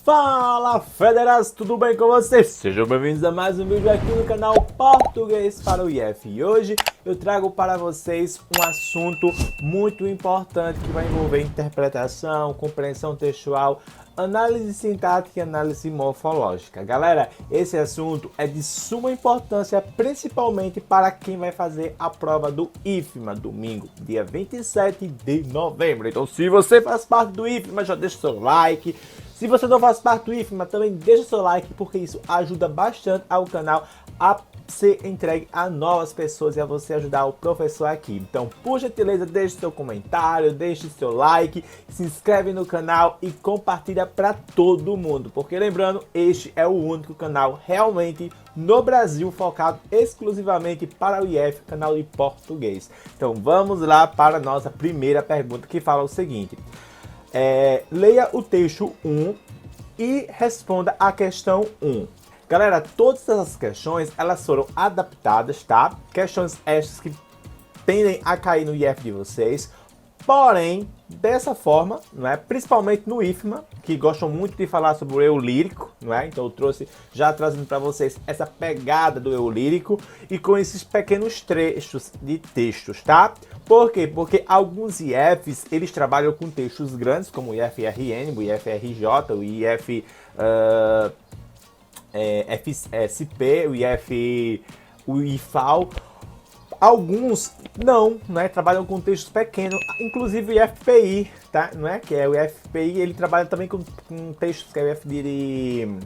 Fala, federais, tudo bem com vocês? Sejam bem-vindos a mais um vídeo aqui no canal Português para o IF. E hoje eu trago para vocês um assunto muito importante que vai envolver interpretação, compreensão textual, análise sintática e análise morfológica. Galera, esse assunto é de suma importância, principalmente para quem vai fazer a prova do IFMA, domingo, dia 27 de novembro. Então, se você faz parte do IFMA, já deixa o seu like. Se você não faz parte do IFMA, também deixa o seu like, porque isso ajuda bastante ao canal a ser entregue a novas pessoas e a você ajudar o professor aqui. Então, por gentileza, deixe seu comentário, deixe seu like, se inscreve no canal e compartilha para todo mundo. Porque lembrando, este é o único canal realmente no Brasil focado exclusivamente para o IF, canal de português. Então, vamos lá para a nossa primeira pergunta, que fala o seguinte. Leia o texto 1 e responda a questão 1. Galera, todas essas questões, elas foram adaptadas, tá? Questões estas que tendem a cair no IF de vocês. Porém, dessa forma, não é? Principalmente no IFMA, que gostam muito de falar sobre o eu lírico, não é? Então eu trouxe, já trazendo para vocês essa pegada do eu lírico e com esses pequenos trechos de textos, tá? Por quê? Porque alguns IFs, eles trabalham com textos grandes, como o IFRN, o IFRJ, o IF FSP, o IFAL. Alguns não, né? Trabalham com textos pequenos, inclusive o IFPI, tá? Não é? Que é o IFPI, ele trabalha também com textos, que é o IFD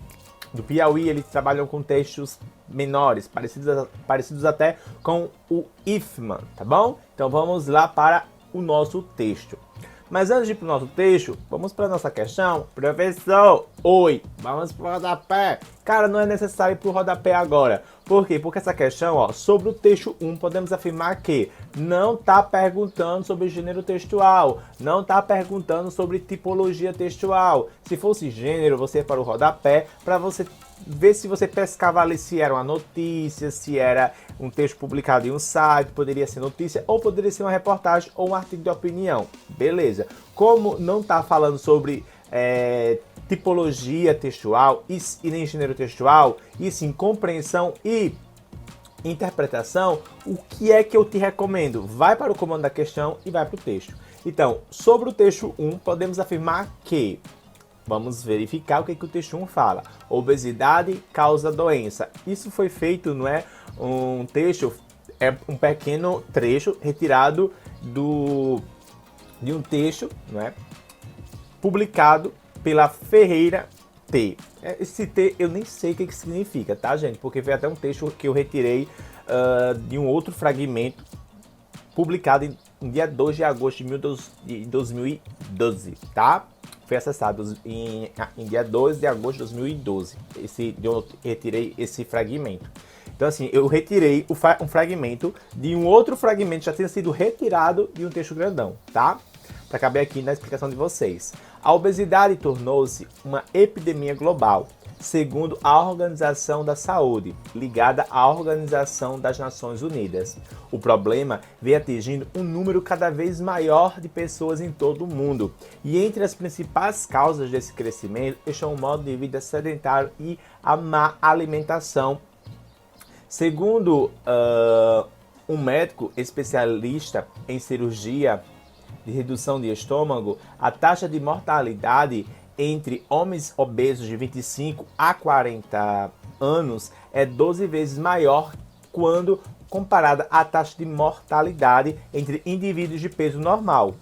do Piauí, eles trabalham com textos menores, parecidos até com o IFMA, tá bom? Então vamos lá para o nosso texto. Mas antes de ir para o nosso texto, vamos para a nossa questão. Professor, oi, vamos para o rodapé. Cara, não é necessário ir para o rodapé agora. Por quê? Porque essa questão, ó, sobre o texto 1, podemos afirmar que não está perguntando sobre gênero textual, não está perguntando sobre tipologia textual. Se fosse gênero, você ia para o rodapé para você ver se você pescava ali se era uma notícia, se era um texto publicado em um site, poderia ser notícia, ou poderia ser uma reportagem ou um artigo de opinião. Beleza. Como não está falando sobre tipologia textual e nem gênero textual, e sim compreensão e interpretação, o que é que eu te recomendo? Vai para o comando da questão e vai para o texto. Então, sobre o texto 1, podemos afirmar que vamos verificar o que o texto 1 fala. Obesidade causa doença. Isso foi feito, não é? Um texto, é um pequeno trecho retirado de um texto, não é? Publicado pela Ferreira T. Esse T eu nem sei o que significa, tá, gente? Porque foi até um texto que eu retirei de um outro fragmento publicado em dia 2 de agosto de 2012, tá? Foi acessado em dia 2 de agosto de 2012. Eu retirei esse fragmento. Então, assim, eu retirei um fragmento de um outro fragmento que já tinha sido retirado de um texto grandão, tá? Para caber aqui na explicação de vocês. A obesidade tornou-se uma epidemia global, segundo a Organização da Saúde, ligada à Organização das Nações Unidas. O problema vem atingindo um número cada vez maior de pessoas em todo o mundo. E entre as principais causas desse crescimento estão o modo de vida sedentário e a má alimentação. Segundo um médico especialista em cirurgia de redução de estômago, a taxa de mortalidade entre homens obesos de 25 a 40 anos é 12 vezes maior quando comparada à taxa de mortalidade entre indivíduos de peso normal.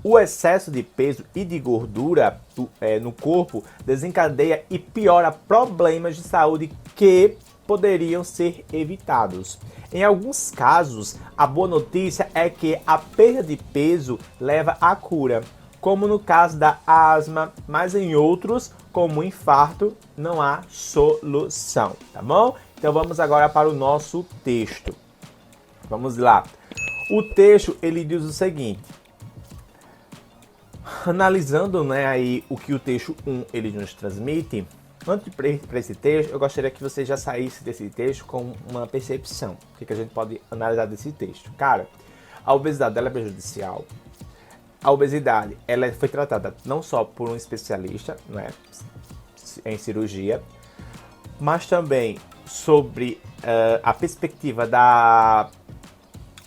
O excesso de peso e de gordura no corpo desencadeia e piora problemas de saúde que poderiam ser evitados. Em alguns casos, a boa notícia é que a perda de peso leva à cura, como no caso da asma, mas em outros, como o infarto, não há solução, tá bom? Então vamos agora para o nosso texto. Vamos lá. O texto, ele diz o seguinte. Analisando, né, aí o que o texto 1 ele nos transmite, antes de ir para esse texto, eu gostaria que você já saísse desse texto com uma percepção. O que a gente pode analisar desse texto? Cara, a obesidade ela é prejudicial. A obesidade ela foi tratada não só por um especialista, né, em cirurgia, mas também sobre a perspectiva da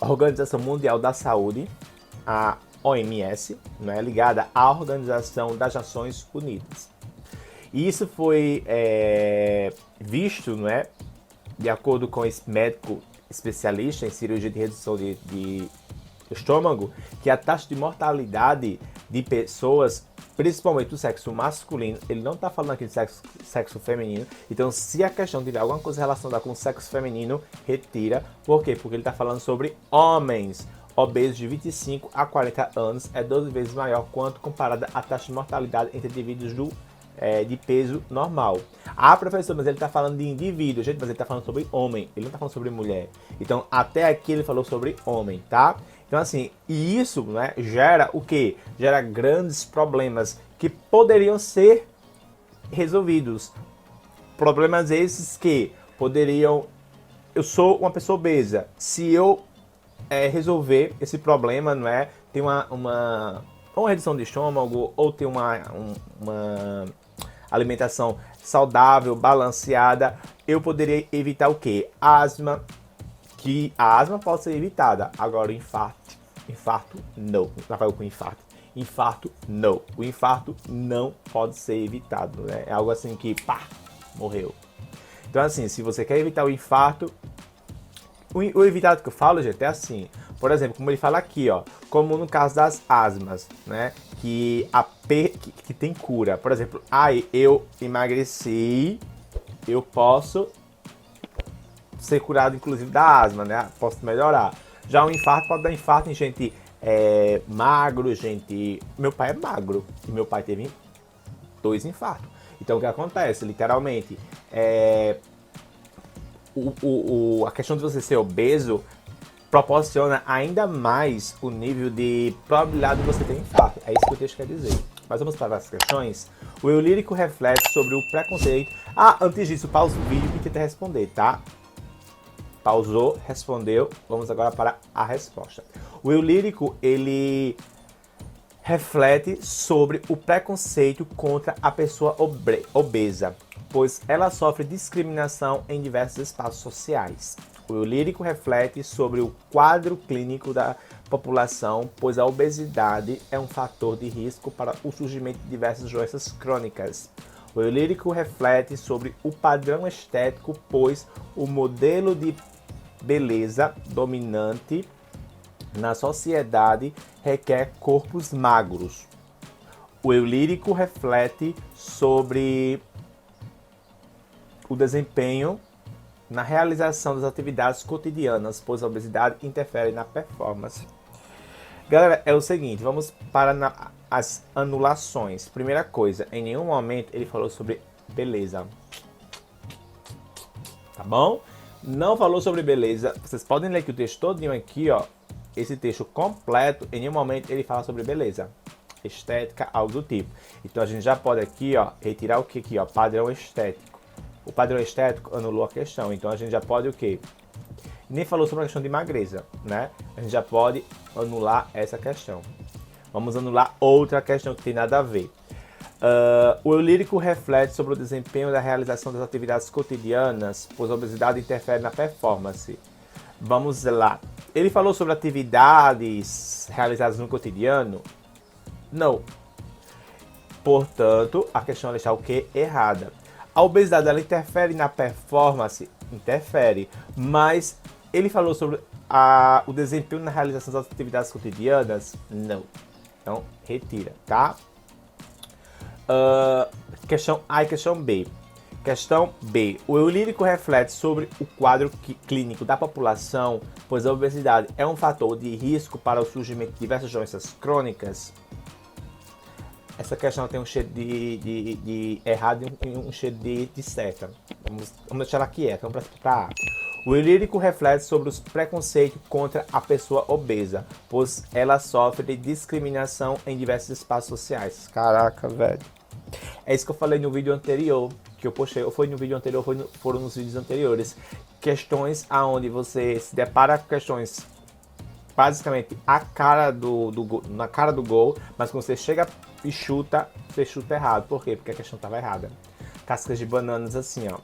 Organização Mundial da Saúde, a OMS, né, ligada à Organização das Nações Unidas. E isso foi visto, né, de acordo com esse médico especialista em cirurgia de redução de estômago, que a taxa de mortalidade de pessoas, principalmente do sexo masculino, ele não está falando aqui de sexo feminino, então se a questão tiver alguma coisa relacionada com o sexo feminino, retira. Por quê? Porque ele está falando sobre homens obesos de 25 a 40 anos, é 12 vezes maior quanto comparada à taxa de mortalidade entre indivíduos de peso normal. Ah, professor, mas ele está falando de indivíduo, gente, mas ele está falando sobre homem, ele não está falando sobre mulher. Então, até aqui ele falou sobre homem, tá? Então, assim, e isso, né, gera o quê? Gera grandes problemas que poderiam ser resolvidos. Problemas esses que poderiam... Eu sou uma pessoa obesa. Se eu resolver esse problema, não é? Tem uma redução de estômago ou ter uma alimentação saudável, balanceada, eu poderia evitar o quê? Asma, que a asma pode ser evitada. Agora o infarto não. Rafael com infarto não. O infarto não pode ser evitado, né? É algo assim que, pá, morreu. Então assim, se você quer evitar o infarto, o evitado que eu falo, gente, é assim. Por exemplo, como ele fala aqui, ó, como no caso das asmas, né? Que tem cura. Por exemplo, eu emagreci, eu posso ser curado, inclusive, da asma, né? Posso melhorar. Já o infarto pode dar infarto em gente magro, gente... Meu pai é magro e meu pai teve 2 infartos. Então, o que acontece? Literalmente, a questão de você ser obeso proporciona ainda mais o nível de probabilidade de você ter infarto. É isso que o texto quer dizer. Mas vamos para as questões. O eu lírico reflete sobre o preconceito... Ah, antes disso, pausa o vídeo e tenta responder, tá? Pausou, respondeu. Vamos agora para a resposta. O eu lírico, ele reflete sobre o preconceito contra a pessoa obesa, pois ela sofre discriminação em diversos espaços sociais. O eu lírico reflete sobre o quadro clínico da população, pois a obesidade é um fator de risco para o surgimento de diversas doenças crônicas. O eu lírico reflete sobre o padrão estético, pois o modelo de beleza dominante na sociedade requer corpos magros. O eu lírico reflete sobre o desempenho na realização das atividades cotidianas, pois a obesidade interfere na performance. Galera, é o seguinte, vamos para as anulações. Primeira coisa, em nenhum momento ele falou sobre beleza. Tá bom? Não falou sobre beleza. Vocês podem ler que o texto todinho aqui, ó, esse texto completo, em nenhum momento ele fala sobre beleza, estética, algo do tipo. Então a gente já pode aqui, ó, retirar o que aqui, ó, padrão estético. O padrão estético anulou a questão, então a gente já pode o quê? Nem falou sobre a questão de magreza, né? A gente já pode anular essa questão. Vamos anular outra questão que tem nada a ver. O eu lírico reflete sobre o desempenho da realização das atividades cotidianas, pois a obesidade interfere na performance. Vamos lá. Ele falou sobre atividades realizadas no cotidiano? Não. Portanto, a questão está o quê? Errada. A obesidade, ela interfere na performance? Interfere. Mas ele falou sobre o desempenho na realização das atividades cotidianas? Não. Então, retira, tá? Questão A e questão B. Questão B. O eu lírico reflete sobre o quadro clínico da população, pois a obesidade é um fator de risco para o surgimento de diversas doenças crônicas. Essa questão tem um cheiro de errado e um cheiro de certa. Vamos deixar ela quieta, vamos para A. O eu lírico reflete sobre os preconceitos contra a pessoa obesa, pois ela sofre de discriminação em diversos espaços sociais. Caraca, velho. É isso que eu falei no vídeo anterior, que eu postei, ou foi no vídeo anterior, ou foram nos vídeos anteriores. Questões aonde você se depara com questões basicamente na cara do gol, mas quando você chega e chuta, você chuta errado. Por quê? Porque a questão estava errada. cascas de bananas assim, ó.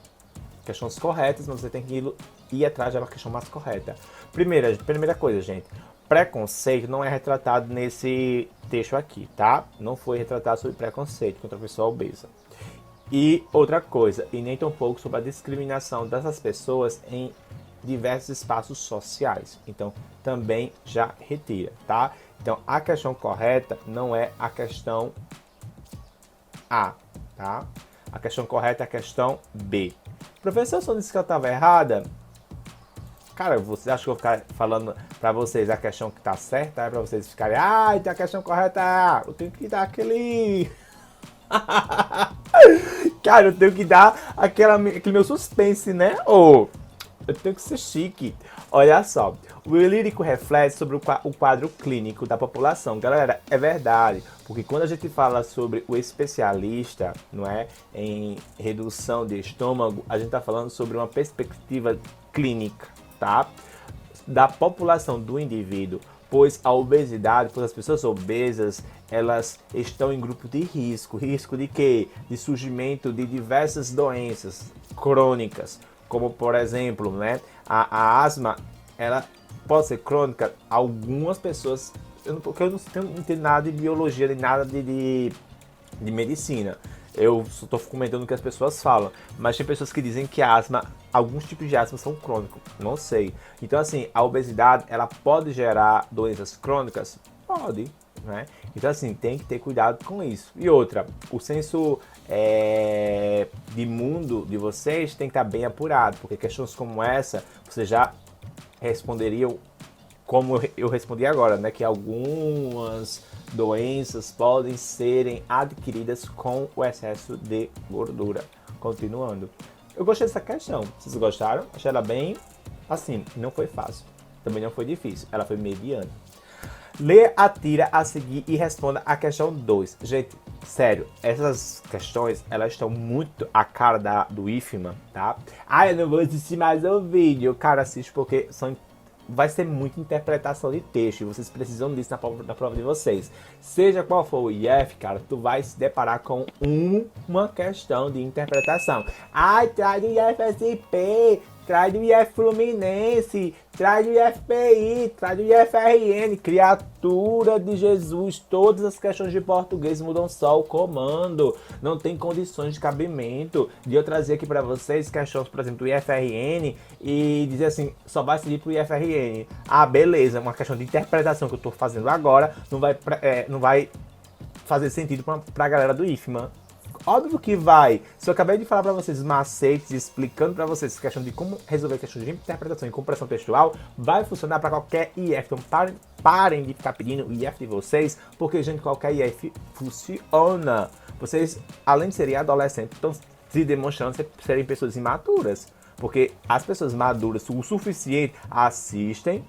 Questões corretas, mas você tem que ir atrás de uma questão mais correta. Primeira coisa, gente. Preconceito não é retratado nesse texto aqui, tá? Não foi retratado sobre preconceito contra a pessoa obesa. E outra coisa, e nem tão pouco sobre a discriminação dessas pessoas em diversos espaços sociais. Então, também já retira, tá? Então, a questão correta não é a questão A, tá? A questão correta é a questão B. Professor, se eu disse que eu estava errada, cara, você acha que eu vou ficar falando pra vocês a questão que tá certa? É pra vocês ficarem, então a questão correta, eu tenho que dar aquele... Cara, eu tenho que dar aquele meu suspense, né? Ou eu tenho que ser chique. Olha só, o lírico reflete sobre o quadro clínico da população. Galera, é verdade, porque quando a gente fala sobre o especialista, não é, em redução de estômago, a gente está falando sobre uma perspectiva clínica, tá? Da população do indivíduo, pois a obesidade, pois as pessoas obesas, elas estão em grupo de risco. Risco de quê? De surgimento de diversas doenças crônicas, como por exemplo, né, a asma, ela pode ser crônica. Algumas pessoas, porque eu não entendo nada de biologia, nem nada de medicina. Eu só estou comentando o que as pessoas falam, mas tem pessoas que dizem que asma, alguns tipos de asma são crônicos, não sei. Então assim, a obesidade, ela pode gerar doenças crônicas? Pode, né? Então assim, tem que ter cuidado com isso. E outra, o senso de mundo de vocês tem que estar bem apurado, porque questões como essa, vocês já responderiam como eu respondi agora, né? Que algumas doenças podem serem adquiridas com o excesso de gordura. Continuando. Eu gostei dessa questão. Vocês gostaram? Achei ela bem... Assim, não foi fácil. Também não foi difícil. Ela foi mediana. Lê a tira a seguir e responda a questão 2. Gente, sério, essas questões, elas estão muito a cara do IFMA, tá? Eu não vou assistir mais o vídeo. Cara, assiste porque vai ser muita interpretação de texto e vocês precisam disso na prova de vocês. Seja qual for o IF, cara, tu vai se deparar com uma questão de interpretação. Traz o IFSP, traz o IF Fluminense, traz o IFPI, traz o IFRN, criatura de Jesus. Todas as questões de português mudam só o comando. Não tem condições de cabimento de eu trazer aqui para vocês questões, por exemplo, do IFRN e dizer assim, só vai seguir pro IFRN. Beleza, uma questão de interpretação que eu tô fazendo agora não vai fazer sentido pra galera do IFMA. Óbvio que vai. Se eu acabei de falar para vocês macetes, explicando para vocês a questão de como resolver questões de interpretação e compreensão textual, vai funcionar para qualquer IF. Então parem de ficar pedindo o IF de vocês, porque, gente, qualquer IF funciona. Vocês, além de serem adolescentes, estão se demonstrando serem pessoas imaturas. Porque as pessoas maduras o suficiente assistem,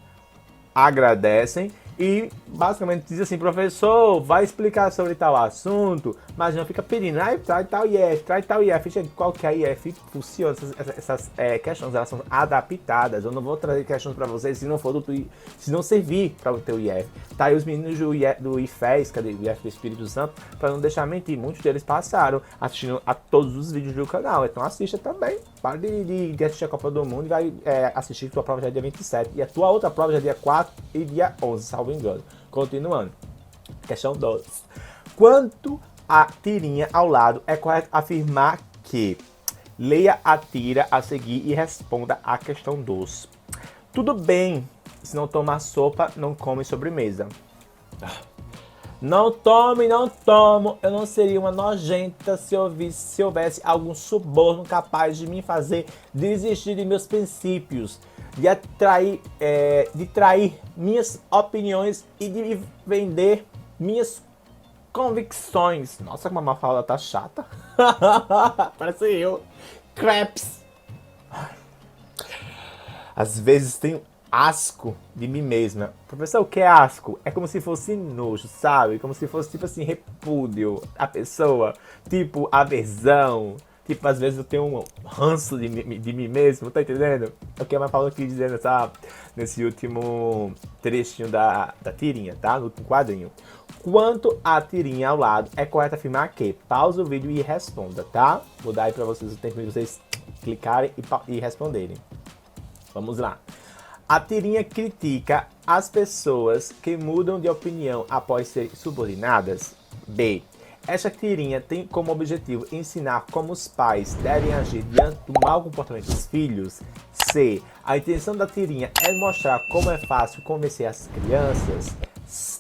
agradecem e basicamente diz assim, professor, vai explicar sobre tal assunto, mas não fica pedindo, traz tal IF, traz tal IF. Gente, qualquer IF funciona. Essas questões, elas são adaptadas. Eu não vou trazer questões para vocês se não servir para o teu IF. Tá aí os meninos do IFES, cadê o IF do Espírito Santo, para não deixar mentir, muitos deles passaram assistindo a todos os vídeos do canal, então assista também. Para de assistir a Copa do Mundo e vai assistir a tua prova já dia 27 e a tua outra prova já dia 4 e dia 11, salvo engano. Continuando. Questão 2. Quanto à tirinha ao lado, é correto afirmar que... Leia a tira a seguir e responda a questão 2. Tudo bem, se não tomar sopa, não come sobremesa. Não tome, não tomo. Eu não seria uma nojenta se houvesse algum suborno capaz de me fazer desistir de meus princípios, de trair minhas opiniões e de vender minhas convicções. Nossa, como a Mafalda tá chata. Parece eu. Crepes. Às vezes tenho asco de mim mesma. Professor, o que é asco? É como se fosse nojo, sabe? Como se fosse, tipo assim, repúdio a pessoa. Tipo, aversão. Tipo, às vezes eu tenho um ranço de mim mesmo, tá entendendo? É o que a Mafalda aqui dizendo, sabe? Nesse último trechinho da tirinha, tá? No último quadrinho. Quanto à tirinha ao lado, é correto afirmar que pausa o vídeo e responda, tá? Vou dar aí pra vocês o tempo de vocês clicarem e responderem. Vamos lá. A tirinha critica as pessoas que mudam de opinião após serem subordinadas. B. Esta tirinha tem como objetivo ensinar como os pais devem agir diante do mau comportamento dos filhos. C. A intenção da tirinha é mostrar como é fácil convencer as crianças.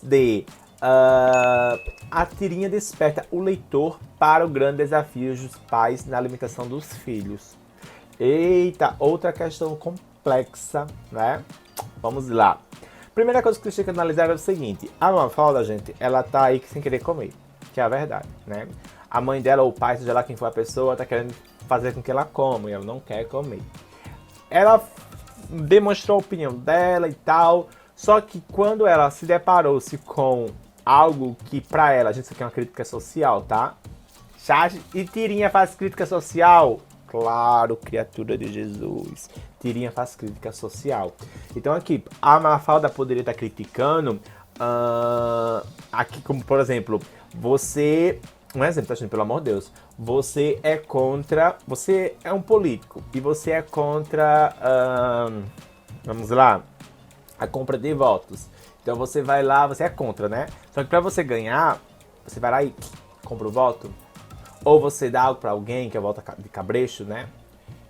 D. A tirinha desperta o leitor para o grande desafio dos pais na alimentação dos filhos. Eita, outra questão complexa, né? Vamos lá. Primeira coisa que você tem que analisar é o seguinte: a Mafalda, gente, ela tá aí sem querer comer, que é a verdade, né? A mãe dela ou o pai, seja lá quem for a pessoa, tá querendo fazer com que ela coma e ela não quer comer. Ela demonstrou a opinião dela e tal, só que quando ela se deparou-se com algo que pra ela, a gente, isso aqui é uma crítica social, tá? E tirinha faz crítica social? Claro, criatura de Jesus. Tirinha faz crítica social. Então aqui, a Mafalda poderia estar criticando, aqui como por exemplo, você, um exemplo, tá, gente, pelo amor de Deus, você é um político e você é contra, vamos lá, a compra de votos. Então você vai lá, você é contra, né? Só que pra você ganhar, você vai lá e compra o voto. Ou você dá algo pra alguém que é voto de cabresto, né?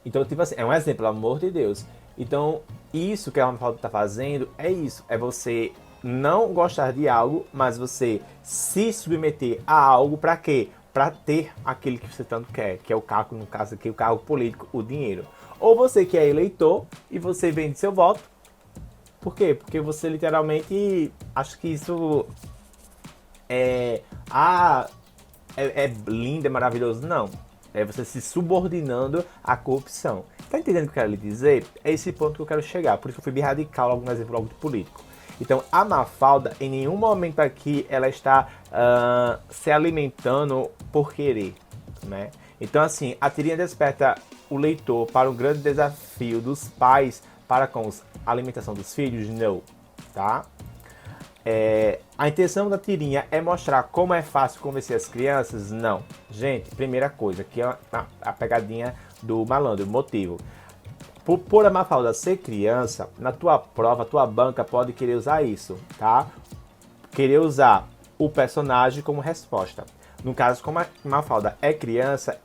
Então, tipo assim, é um exemplo, pelo amor de Deus. Então, isso que a Mafalda tá fazendo é isso. É você não gostar de algo, mas você se submeter a algo pra quê? Pra ter aquilo que você tanto quer, que é o cargo, no caso aqui, o cargo político, o dinheiro. Ou você que é eleitor e você vende seu voto. Por quê? Porque você literalmente, acho que isso é lindo, é maravilhoso. Não. É você se subordinando à corrupção. Tá entendendo o que eu quero lhe dizer? É esse ponto que eu quero chegar. Por isso que eu fui bem radical logo no exemplo logo de político. Então, a Mafalda, em nenhum momento aqui, ela está se alimentando por querer, né? Então, assim, a tirinha desperta o leitor para um grande desafio dos pais para com a alimentação dos filhos? Não, tá? A intenção da tirinha é mostrar como é fácil convencer as crianças? Não. Gente, primeira coisa, que é a pegadinha do malandro, motivo. Por a Mafalda ser criança, na tua prova, tua banca pode querer usar isso, tá? Querer usar o personagem como resposta. No caso, como a Mafalda é criança,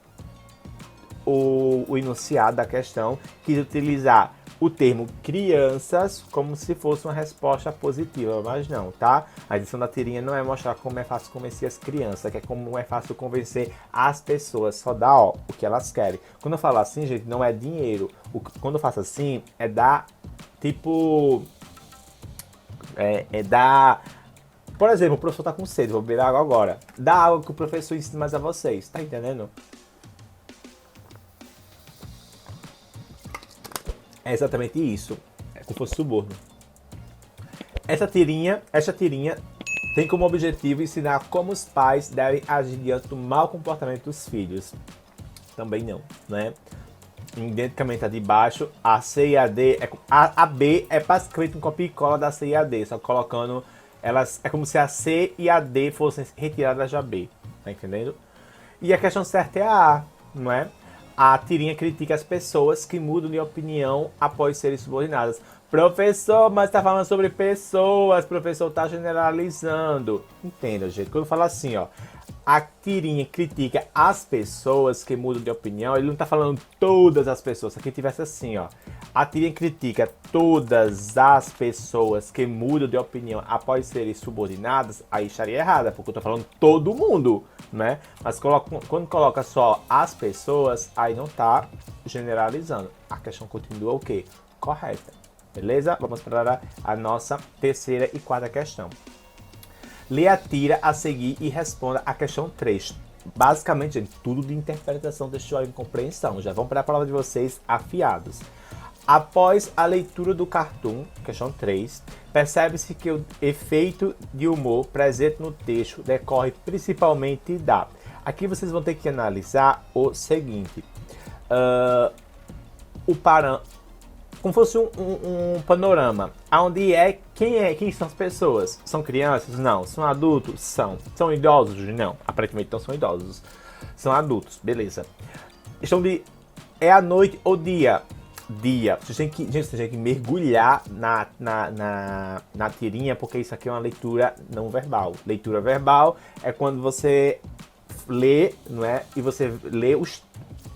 o enunciado da questão quis utilizar o termo crianças como se fosse uma resposta positiva, mas não, tá? A edição da tirinha não é mostrar como é fácil convencer as crianças, que é como é fácil convencer as pessoas, só dá o que elas querem. Quando eu falo assim, gente, não é dinheiro. Quando eu faço assim, é dar, tipo, dar... Por exemplo, o professor tá com sede, vou beber água agora. Dá água que o professor ensina mais a vocês, tá entendendo? É exatamente isso. É como se fosse suborno. Essa tirinha tem como objetivo ensinar como os pais devem agir diante do mau comportamento dos filhos. Também não, né? Identicamente a de baixo, a C e a D, a B é basicamente um copia e cola da C e a D, só colocando elas, é como se a C e a D fossem retiradas da B, tá entendendo? E a questão certa é a A, não é? A tirinha critica as pessoas que mudam de opinião após serem subordinadas. Professor, mas tá falando sobre pessoas, professor, tá generalizando. Entenda, gente, quando fala assim, ó, a tirinha critica as pessoas que mudam de opinião, ele não tá falando todas as pessoas. Se aqui tivesse assim, ó, a tirinha critica todas as pessoas que mudam de opinião após serem subordinadas, aí estaria errada, porque eu tô falando todo mundo, né? Mas quando coloca só as pessoas, aí não tá generalizando. A questão continua o quê? Correta. Beleza? Vamos para a nossa terceira e quarta questão. Lê a tira a seguir e responda a questão 3. Basicamente, gente, tudo de interpretação textual e compreensão. Já vão para a prova de vocês afiados. Após a leitura do cartoon, questão 3, percebe-se que o efeito de humor presente no texto decorre principalmente da... Aqui vocês vão ter que analisar o seguinte. como fosse um panorama. Onde quem são as pessoas? São crianças? Não. São adultos? São. São idosos? Não. Aparentemente não são idosos. São adultos, beleza. Questão de é a noite ou dia? Dia. Você tem que mergulhar na tirinha, porque isso aqui é uma leitura não verbal. Leitura verbal é quando você lê, não é? E você lê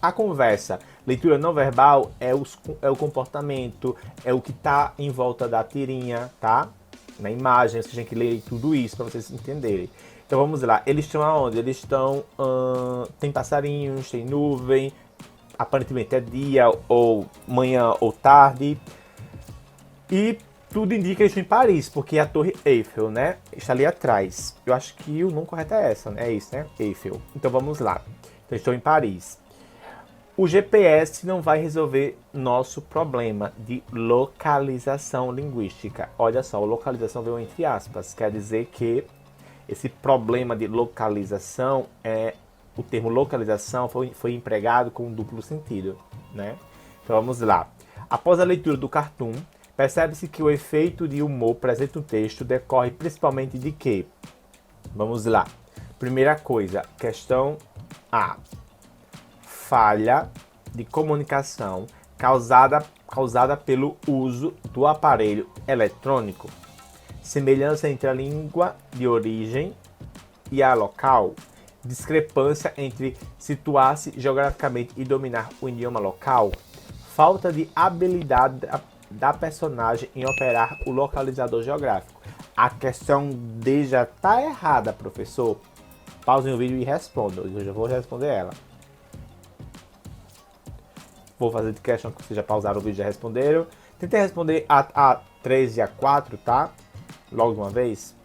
a conversa. Leitura não verbal é o comportamento, é o que está em volta da tirinha, tá? Na imagem, você tem que ler tudo isso para vocês entenderem. Então vamos lá, eles estão aonde? Eles estão... tem passarinhos, tem nuvem, aparentemente é dia, ou manhã, ou tarde. E tudo indica que eles estão em Paris, porque a Torre Eiffel, né, está ali atrás. Eu acho que o nome correto é essa, né? É isso, né? Eiffel. Então vamos lá. Então estou em Paris. O GPS não vai resolver nosso problema de localização linguística. Olha só, localização veio entre aspas. Quer dizer que esse problema de localização, o termo localização foi empregado com um duplo sentido, né? Então vamos lá. Após a leitura do cartoon, percebe-se que o efeito de humor presente no texto decorre principalmente de quê? Vamos lá. Primeira coisa, questão A. Falha de comunicação causada pelo uso do aparelho eletrônico. Semelhança entre a língua de origem e a local. Discrepância entre situar-se geograficamente e dominar o idioma local. Falta de habilidade da personagem em operar o localizador geográfico. A questão D já está errada, professor. Pausem o vídeo e respondam. Eu já vou responder ela. Vou fazer de questão que vocês já pausaram o vídeo e já responderam. Tentei responder a 3 e a 4, tá? Logo de uma vez.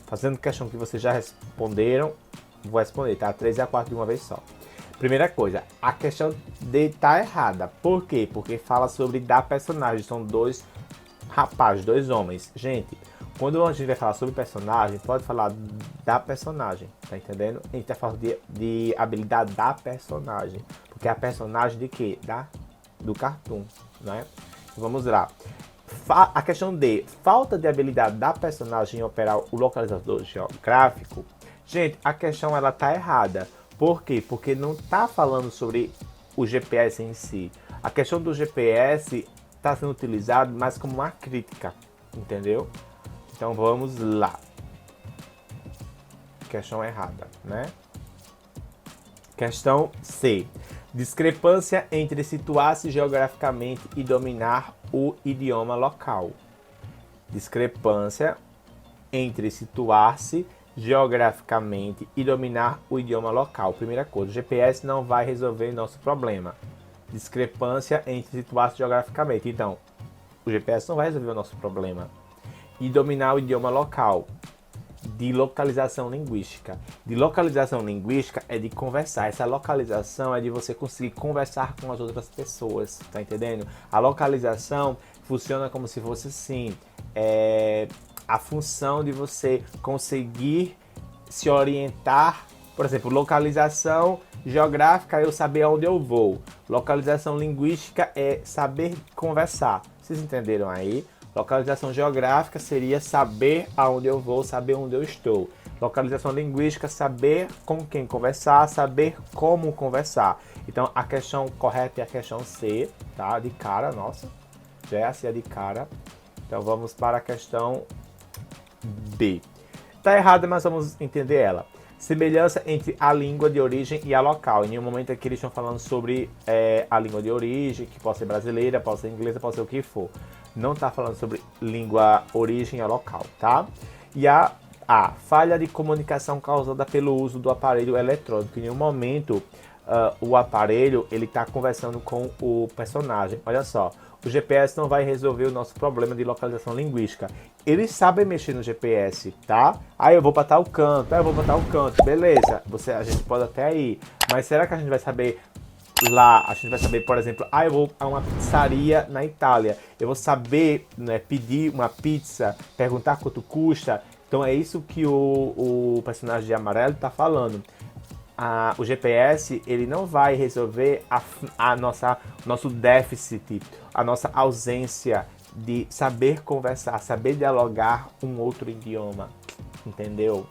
Fazendo questão que vocês já responderam, vou responder, tá? A 3 e a 4 de uma vez só. Primeira coisa, a questão D tá errada. Por quê? Porque fala sobre da personagem. São dois rapazes, dois homens. Gente, quando a gente vai falar sobre personagem, pode falar da personagem, tá entendendo? A gente tá falando de habilidade da personagem. Porque é a personagem de quê? Do cartoon, né? Vamos lá. A questão D, falta de habilidade da personagem em operar o localizador geográfico. Gente, a questão ela tá errada. Por quê? Porque não tá falando sobre o GPS em si. A questão do GPS está sendo utilizado mais como uma crítica, entendeu? Então vamos lá. Questão errada, né? Questão C. Discrepância entre situar-se geograficamente e dominar o idioma local. Discrepância entre situar-se geograficamente e dominar o idioma local. Primeira coisa, o GPS não vai resolver nosso problema. Discrepância entre situar-se geograficamente. Então, o GPS não vai resolver o nosso problema. E dominar o idioma local. De localização linguística. De localização linguística é de conversar. Essa localização é de você conseguir conversar com as outras pessoas. Tá entendendo? A localização funciona como se fosse assim. A função de você conseguir se orientar. Por exemplo, localização geográfica é eu saber aonde eu vou. Localização linguística é saber conversar. Vocês entenderam aí? Localização geográfica seria saber aonde eu vou, saber onde eu estou. Localização linguística, saber com quem conversar, saber como conversar. Então, a questão correta é a questão C, tá? De cara, nossa. Já é assim, é de cara. Então, vamos para a questão D. Tá errada, mas vamos entender ela. Semelhança entre a língua de origem e a local. Em nenhum momento aqui eles estão falando sobre a língua de origem, que pode ser brasileira, pode ser inglesa, pode ser o que for. Não está falando sobre língua origem e local, tá? E a falha de comunicação causada pelo uso do aparelho eletrônico. Em nenhum momento o aparelho ele está conversando com o personagem. Olha só, o GPS não vai resolver o nosso problema de localização linguística. Eles sabem mexer no GPS, tá? Eu vou para tal canto, eu vou para tal canto, beleza? A gente pode até ir, mas será que a gente vai saber lá? A gente vai saber, por exemplo, eu vou a uma pizzaria na Itália, eu vou saber, né, pedir uma pizza, perguntar quanto custa. Então é isso que o personagem de amarelo está falando. o GPS ele não vai resolver nosso déficit, a nossa ausência de saber conversar, saber dialogar um outro idioma, entendeu?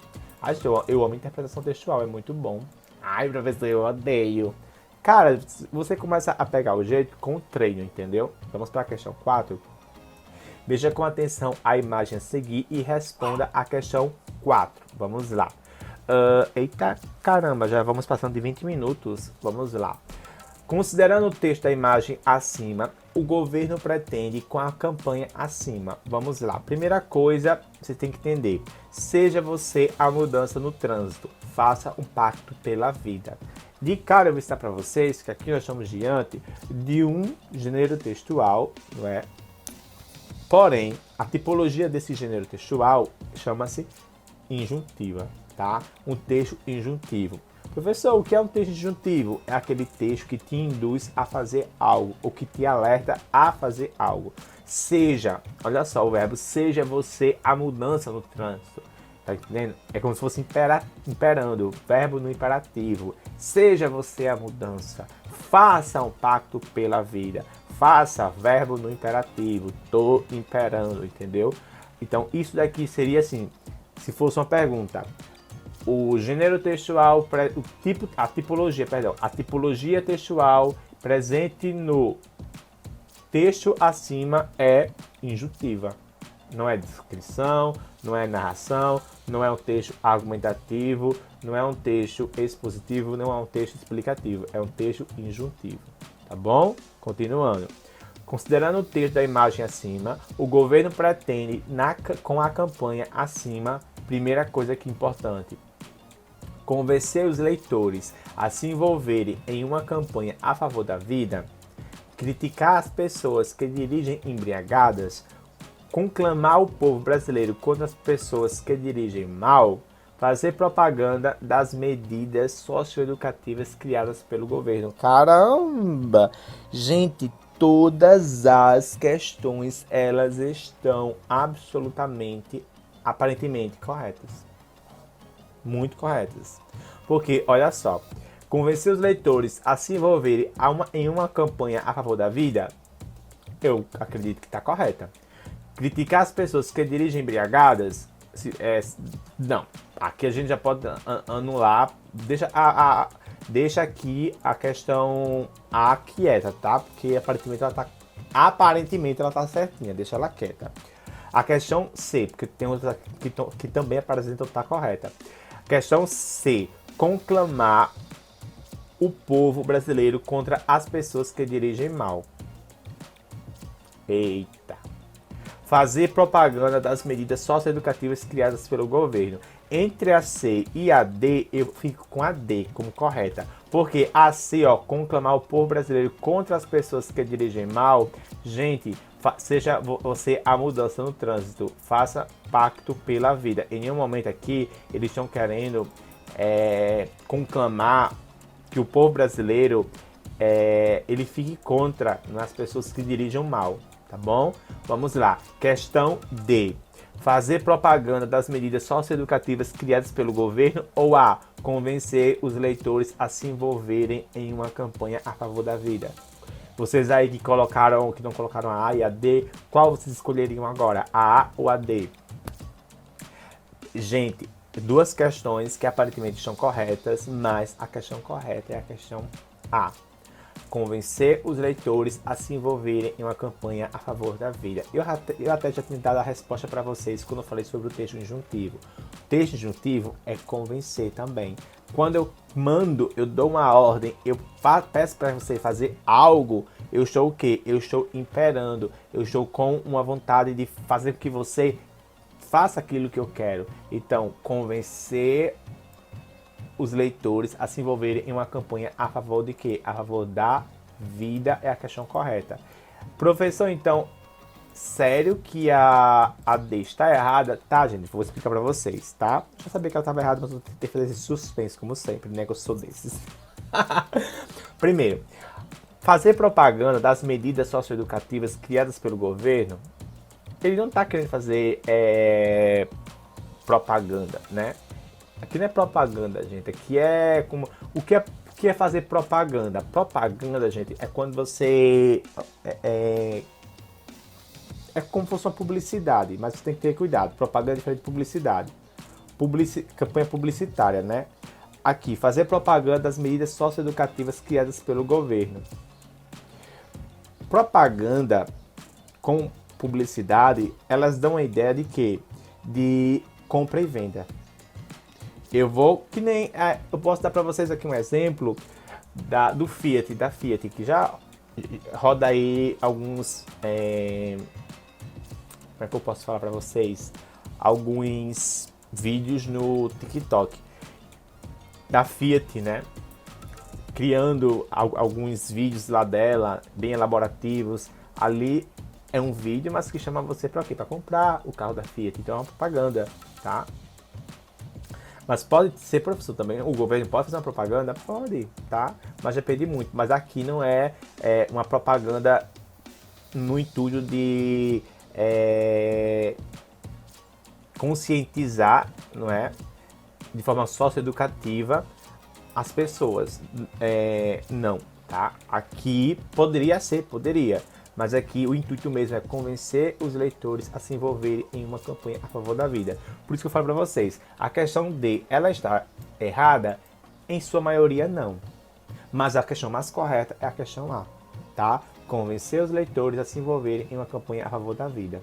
Eu amo interpretação textual, é muito bom. Ai, professor, eu odeio. Cara, você começa a pegar o jeito com o treino, entendeu? Vamos para a questão 4. Veja com atenção a imagem a seguir e responda a questão 4. Vamos lá. Eita caramba, já vamos passando de 20 minutos. Vamos lá. Considerando o texto da imagem acima, o governo pretende com a campanha acima. Vamos lá. Primeira coisa, você tem que entender. Seja você a mudança no trânsito. Faça um pacto pela vida. De cara, eu vou ensinar para vocês que aqui nós estamos diante de um gênero textual, não é? Porém, a tipologia desse gênero textual chama-se injuntiva, tá? Um texto injuntivo. Professor, o que é um texto injuntivo? É aquele texto que te induz a fazer algo, ou que te alerta a fazer algo. Seja, olha só o verbo, seja você a mudança no trânsito. Tá entendendo? É como se fosse imperando, verbo no imperativo. Seja você a mudança. Faça um pacto pela vida. Faça, verbo no imperativo. Tô imperando, entendeu? Então, isso daqui seria assim, se fosse uma pergunta. O gênero textual, a tipologia textual presente no texto acima é injuntiva. Não é descrição, não é narração, não é um texto argumentativo, não é um texto expositivo, não é um texto explicativo, é um texto injuntivo, tá bom? Continuando. Considerando o texto da imagem acima, o governo pretende, com a campanha acima, primeira coisa que é importante, convencer os leitores a se envolverem em uma campanha a favor da vida, criticar as pessoas que dirigem embriagadas, conclamar o povo brasileiro contra as pessoas que dirigem mal, fazer propaganda das medidas socioeducativas criadas pelo governo. Caramba! Gente, todas as questões, elas estão aparentemente corretas. Muito corretas. Porque, olha só, convencer os leitores a se envolverem em uma campanha a favor da vida, eu acredito que está correta. Criticar as pessoas que dirigem embriagadas, não. Aqui a gente já pode anular. Deixa aqui a questão A quieta, tá? Porque aparentemente ela tá certinha. Deixa ela quieta. A questão C, porque tem outras que também apresentam tá correta. Questão C. Conclamar o povo brasileiro contra as pessoas que dirigem mal. Eita. Fazer propaganda das medidas socioeducativas criadas pelo governo. Entre a C e a D, eu fico com a D como correta. Porque a C, conclamar o povo brasileiro contra as pessoas que dirigem mal. Gente, seja você a mudança no trânsito. Faça pacto pela vida. Em nenhum momento aqui, eles estão querendo conclamar que o povo brasileiro ele fique contra as pessoas que dirigem mal. Tá bom? Vamos lá. Questão D. Fazer propaganda das medidas socioeducativas criadas pelo governo ou A. Convencer os leitores a se envolverem em uma campanha a favor da vida. Vocês aí que não colocaram a A e a D, qual vocês escolheriam agora? A A ou a D? Gente, duas questões que aparentemente estão corretas, mas a questão correta é a questão A. Convencer os leitores a se envolverem em uma campanha a favor da vida. Eu até já tinha dado a resposta para vocês quando eu falei sobre o texto injuntivo. O texto injuntivo é convencer também. Quando eu dou uma ordem, eu peço para você fazer algo, eu estou o quê? Eu estou imperando, eu estou com uma vontade de fazer com que você faça aquilo que eu quero. Então, convencer os leitores a se envolverem em uma campanha a favor de quê? A favor da vida é a questão correta. Professor, então, sério que a D está errada? Tá, gente, vou explicar pra vocês, tá? Eu já sabia que ela estava errada, mas vou ter que fazer esse suspense, como sempre, né? Que eu sou desses. Primeiro, fazer propaganda das medidas socioeducativas criadas pelo governo, ele não está querendo fazer propaganda, né? Aqui não é propaganda, gente. Aqui é como... O que é fazer propaganda? Propaganda, gente, é quando você... É como se fosse uma publicidade, mas você tem que ter cuidado. Propaganda é diferente de publicidade. Campanha publicitária, né? Aqui, fazer propaganda das medidas socioeducativas criadas pelo governo. Propaganda com publicidade, elas dão a ideia de quê? De compra e venda. Eu posso dar para vocês aqui um exemplo da Fiat, que já roda aí alguns, como é que eu posso falar para vocês? Alguns vídeos no TikTok da Fiat, né? Criando alguns vídeos lá dela, bem elaborativos. Ali é um vídeo, mas que chama você para quê? Para comprar o carro da Fiat. Então é uma propaganda, tá? Mas pode ser, professor, também. O governo pode fazer uma propaganda? Pode, tá? Mas depende muito. Mas aqui não é uma propaganda no intuito de conscientizar, não é? De forma socioeducativa as pessoas. Não, tá? Aqui poderia. Mas aqui o intuito mesmo é convencer os leitores a se envolverem em uma campanha a favor da vida. Por isso que eu falo para vocês, a questão de ela estar errada, em sua maioria não. Mas a questão mais correta é a questão A, tá? Convencer os leitores a se envolverem em uma campanha a favor da vida,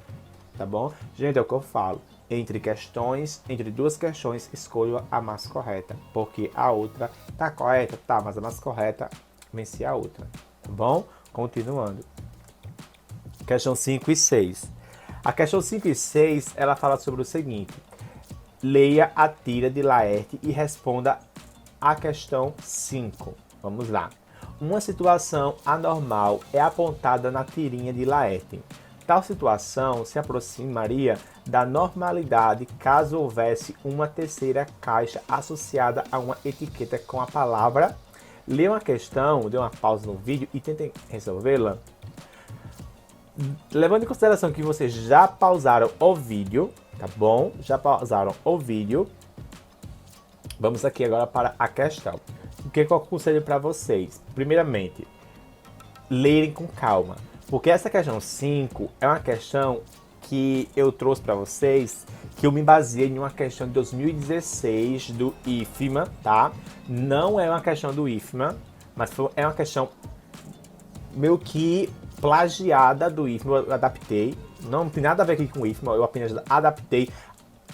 tá bom? Gente, é o que eu falo. Entre duas questões, escolha a mais correta, porque a outra tá correta, tá, mas a mais correta vence a outra, tá bom? Continuando. Questão 5 e 6. A questão 5 e 6, ela fala sobre o seguinte. Leia a tira de Laerte e responda a questão 5. Vamos lá. Uma situação anormal é apontada na tirinha de Laerte. Tal situação se aproximaria da normalidade caso houvesse uma terceira caixa associada a uma etiqueta com a palavra. Leia uma questão, dê uma pausa no vídeo e tentem resolvê-la. Levando em consideração que vocês já pausaram o vídeo, tá bom? Já pausaram o vídeo. Vamos aqui agora para a questão. O que eu aconselho para vocês? Primeiramente, lerem com calma. Porque essa questão 5 é uma questão que eu trouxe para vocês, que eu me baseei em uma questão de 2016 do IFMA, tá? Não é uma questão do IFMA, mas é uma questão meio que plagiada do IFMA, eu adaptei. Não tem nada a ver aqui com o IFMA, eu apenas adaptei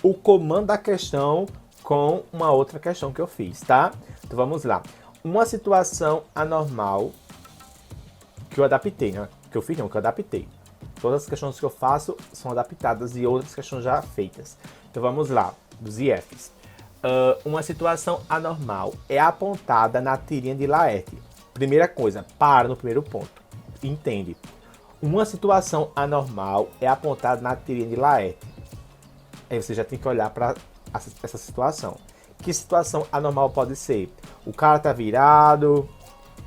o comando da questão com uma outra questão que eu fiz, tá? Então vamos lá. Uma situação anormal que eu adaptei, né? Que eu adaptei. Todas as questões que eu faço são adaptadas e outras questões já feitas. Então vamos lá, dos IFs. Uma situação anormal é apontada na tirinha de Laerte. Primeira coisa, para no primeiro ponto. Entende? Uma situação anormal é apontada na tirinha de Laerte. Aí você já tem que olhar para essa situação. Que situação anormal pode ser? O cara tá virado,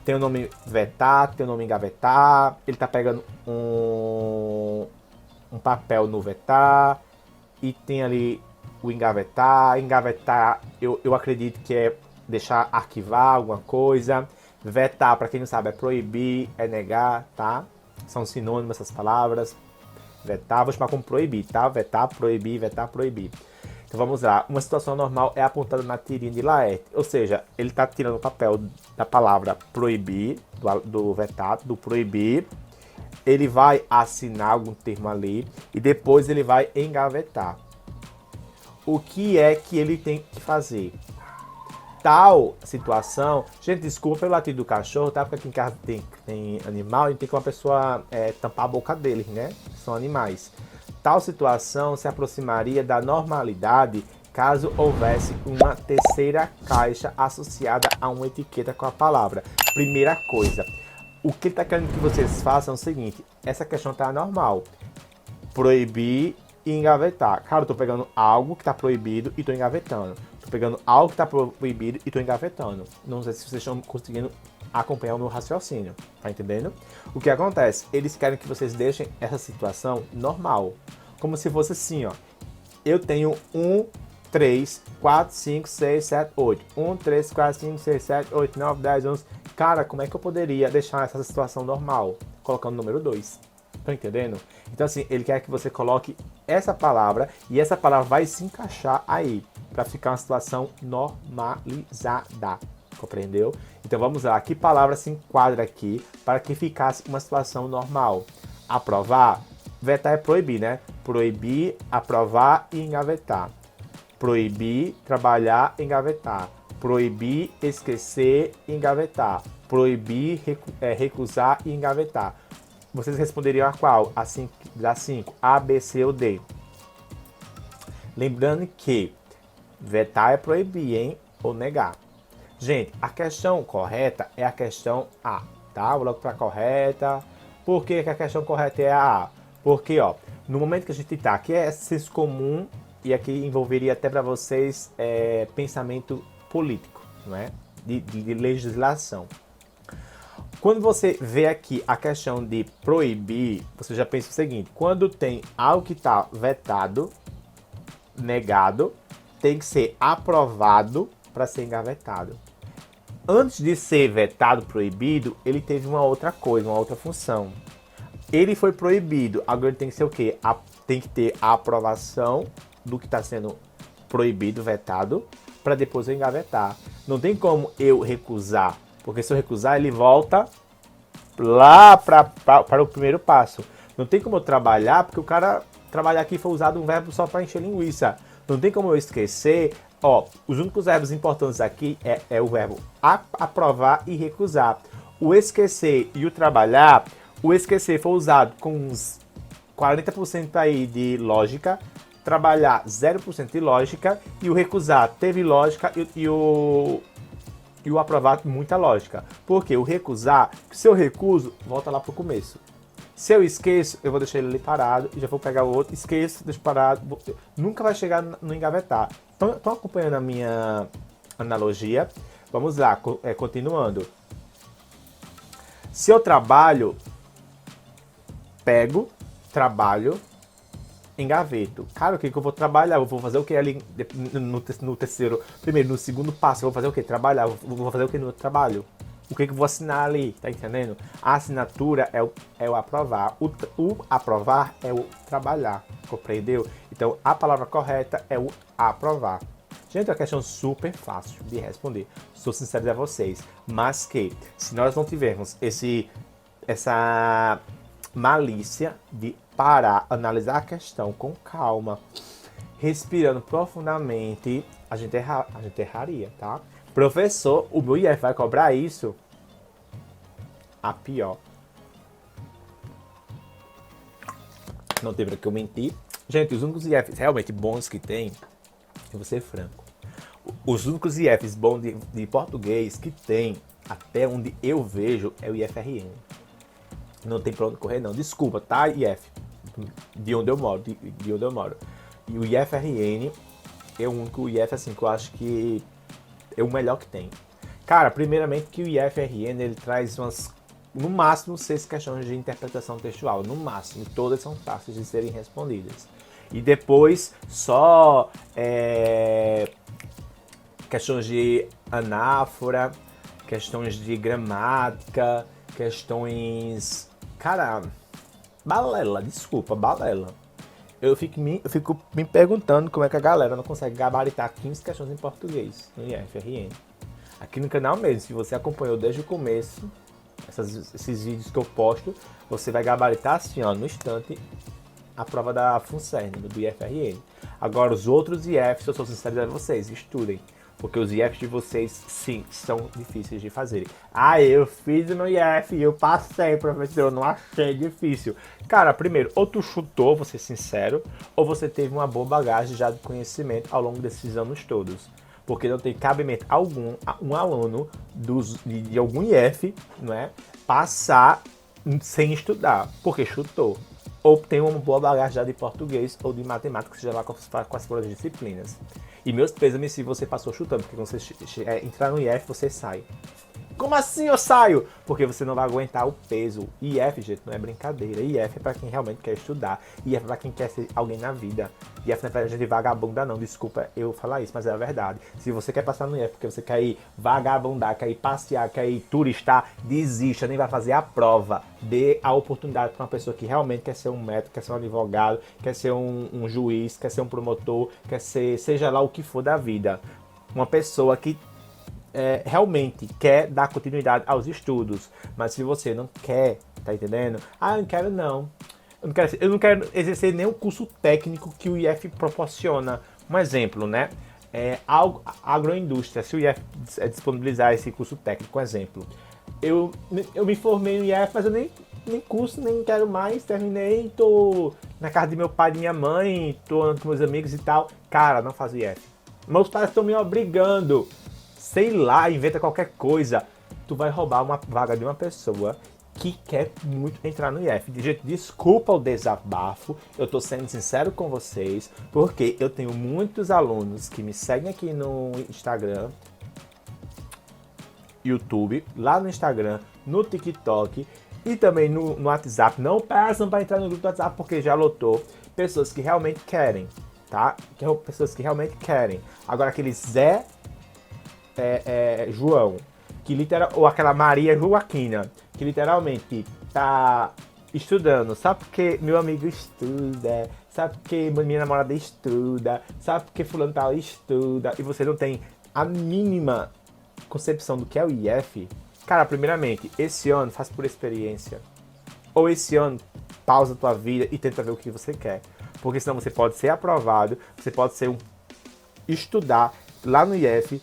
tem o nome vetar, tem o nome engavetar, ele tá pegando um papel no vetar e tem ali o engavetar. Engavetar, eu acredito que é deixar arquivar alguma coisa. Vetar, para quem não sabe, é proibir, é negar, tá? São sinônimos essas palavras. Vetar, vou chamar como proibir, tá? Vetar, proibir, vetar, proibir. Então vamos lá. Uma situação normal é apontada na tirinha de Laerte. Ou seja, ele está tirando o papel da palavra proibir, do vetar, do proibir. Ele vai assinar algum termo ali e depois ele vai engavetar. O que é que ele tem que fazer? Tal situação... Gente, desculpa pelo latido do cachorro, tá? Porque aqui em casa tem animal e tem que uma pessoa tampar a boca deles, né? São animais. Tal situação se aproximaria da normalidade caso houvesse uma terceira caixa associada a uma etiqueta com a palavra. Primeira coisa, o que ele está querendo que vocês façam é o seguinte, essa questão está normal. Proibir e engavetar. Cara, eu estou pegando algo que está proibido e estou engavetando. Estou pegando algo que está proibido e estou engavetando. Não sei se vocês estão conseguindo acompanhar o meu raciocínio, tá entendendo? O que acontece? Eles querem que vocês deixem essa situação normal, como se fosse assim, ó. Eu tenho um 3, 4, 5, 6, 7, 8. 1, 3, 4, 5, 6, 7, 8, 9, 10, 11. Cara, como é que eu poderia deixar essa situação normal? Colocando o número 2. Estão entendendo? Então, assim, ele quer que você coloque essa palavra e essa palavra vai se encaixar aí para ficar uma situação normalizada. Compreendeu? Então, vamos lá. Que palavra se enquadra aqui para que ficasse uma situação normal? Aprovar. Vetar é proibir, né? Proibir, aprovar e engavetar. Proibir, trabalhar, engavetar. Proibir, esquecer, engavetar. Proibir, recusar e engavetar. Vocês responderiam a qual? Das 5. A, B, C ou D. Lembrando que vetar é proibir, hein? Ou negar. Gente, a questão correta é a questão A, tá? Vou logo para a correta. Por que a questão correta é a A? Porque, ó, no momento que a gente tá aqui é senso comum e aqui envolveria até para vocês pensamento político, não é? De legislação. Quando você vê aqui a questão de proibir, você já pensa o seguinte: quando tem algo que está vetado, negado, tem que ser aprovado para ser engavetado. Antes de ser vetado, proibido, ele teve uma outra coisa, uma outra função. Ele foi proibido, agora tem que ser o quê? Tem que ter a aprovação do que está sendo proibido, vetado, para depois eu engavetar. Não tem como eu recusar, porque se eu recusar, ele volta lá para o primeiro passo. Não tem como eu trabalhar, porque o cara trabalhar aqui foi usado um verbo só para encher linguiça. Não tem como eu esquecer. Ó, os únicos verbos importantes aqui é o verbo aprovar e recusar. O esquecer e o trabalhar, o esquecer foi usado com uns 40% aí de lógica, trabalhar 0% de lógica, e o recusar teve lógica e o aprovar muita lógica. Porque o recusar, se eu recuso, volta lá pro começo. Se eu esqueço, eu vou deixar ele ali parado e já vou pegar o outro, esqueço, deixo parado, nunca vai chegar no engavetar. Estão acompanhando a minha analogia? Vamos lá, continuando. Se eu trabalho, pego, trabalho, engaveto. Cara, o que eu vou trabalhar? Eu vou fazer o que ali no terceiro, primeiro, no segundo passo, eu vou fazer o que? Trabalhar. Eu vou fazer o que no trabalho? O que eu vou assinar ali? Tá entendendo? A assinatura é o aprovar. O aprovar é o trabalhar. Compreendeu? Então, a palavra correta é o aprovar. Gente, é uma questão super fácil de responder. Sou sincero a vocês. Mas que, se nós não tivermos essa malícia de parar, analisar a questão com calma, respirando profundamente, a gente erraria, tá? Professor, o meu IF vai cobrar isso? A pior. Não tem pra que eu mentir. Gente, os únicos IFs realmente bons que tem, eu vou ser franco, os únicos IFs bons de português que tem, até onde eu vejo, é o IFRN. Não tem pra onde correr, não. Desculpa, tá, IF? De onde eu moro, de onde eu moro. E o IFRN é o único IF, assim, que eu acho que é o melhor que tem. Cara, primeiramente que o IFRN, ele traz no máximo 6 questões de interpretação textual, no máximo, e todas são fáceis de serem respondidas. E depois só questões de anáfora, questões de gramática, questões... Cara, balela, desculpa, balela. Eu fico me perguntando como é que a galera não consegue gabaritar 15 questões em português no IFRN. Aqui no canal mesmo, se você acompanhou desde o começo, esses vídeos que eu posto, você vai gabaritar assim, ó, no instante, a prova da FUNCERN, do IFRN. Agora, os outros IFs, eu sou sincero a vocês, estudem. Porque os IFs de vocês, sim, são difíceis de fazerem. Ah, eu fiz no IF e eu passei, professor, eu não achei difícil. Cara, primeiro, ou tu chutou, vou ser sincero, ou você teve uma boa bagagem já de conhecimento ao longo desses anos todos. Porque não tem cabimento algum a um aluno de algum IF, não é, passar sem estudar, porque chutou. Ou tem uma boa bagagem já de português ou de matemática, seja lá com as próprias disciplinas. E meus pêsames se você passou chutando, porque quando você entrar no IF, você sai. Como assim eu saio? Porque você não vai aguentar o peso. IF, gente, não é brincadeira. IF é pra quem realmente quer estudar. IF é pra quem quer ser alguém na vida. IF não é pra gente vagabunda, não. Desculpa eu falar isso, mas é a verdade. Se você quer passar no IF porque você quer ir vagabundar, quer ir passear, quer ir turistar, desista, nem vai fazer a prova. Dê a oportunidade pra uma pessoa que realmente quer ser um médico, quer ser um advogado, quer ser um juiz, quer ser um promotor, quer ser, seja lá o que for da vida. Uma pessoa que realmente quer dar continuidade aos estudos, mas se você não quer, tá entendendo? Ah, eu não quero não. Eu não quero exercer nenhum curso técnico que o IF proporciona. Um exemplo, né? Agroindústria, se o IF disponibilizar esse curso técnico, um exemplo. Eu me formei no IF, mas eu nem curso, nem quero mais, terminei, tô na casa de meu pai e de minha mãe, tô andando com meus amigos e tal. Cara, não faz o IF. Meus pais estão me obrigando. Sei lá, inventa qualquer coisa. Tu vai roubar uma vaga de uma pessoa que quer muito entrar no IF. Gente, desculpa o desabafo, eu tô sendo sincero com vocês, porque eu tenho muitos alunos que me seguem aqui no Instagram, YouTube, lá no Instagram, no TikTok e também no WhatsApp. Não peçam para entrar no grupo do WhatsApp porque já lotou. Pessoas que realmente querem, tá? Pessoas que realmente querem. Agora aquele Zé João, ou aquela Maria Joaquina, que literalmente tá estudando, sabe porque meu amigo estuda, sabe porque minha namorada estuda, sabe porque fulano tal estuda, e você não tem a mínima concepção do que é o IF, cara, primeiramente, esse ano faz por experiência, ou esse ano pausa a tua vida e tenta ver o que você quer, porque senão você pode ser aprovado, você pode ser estudar lá no IF,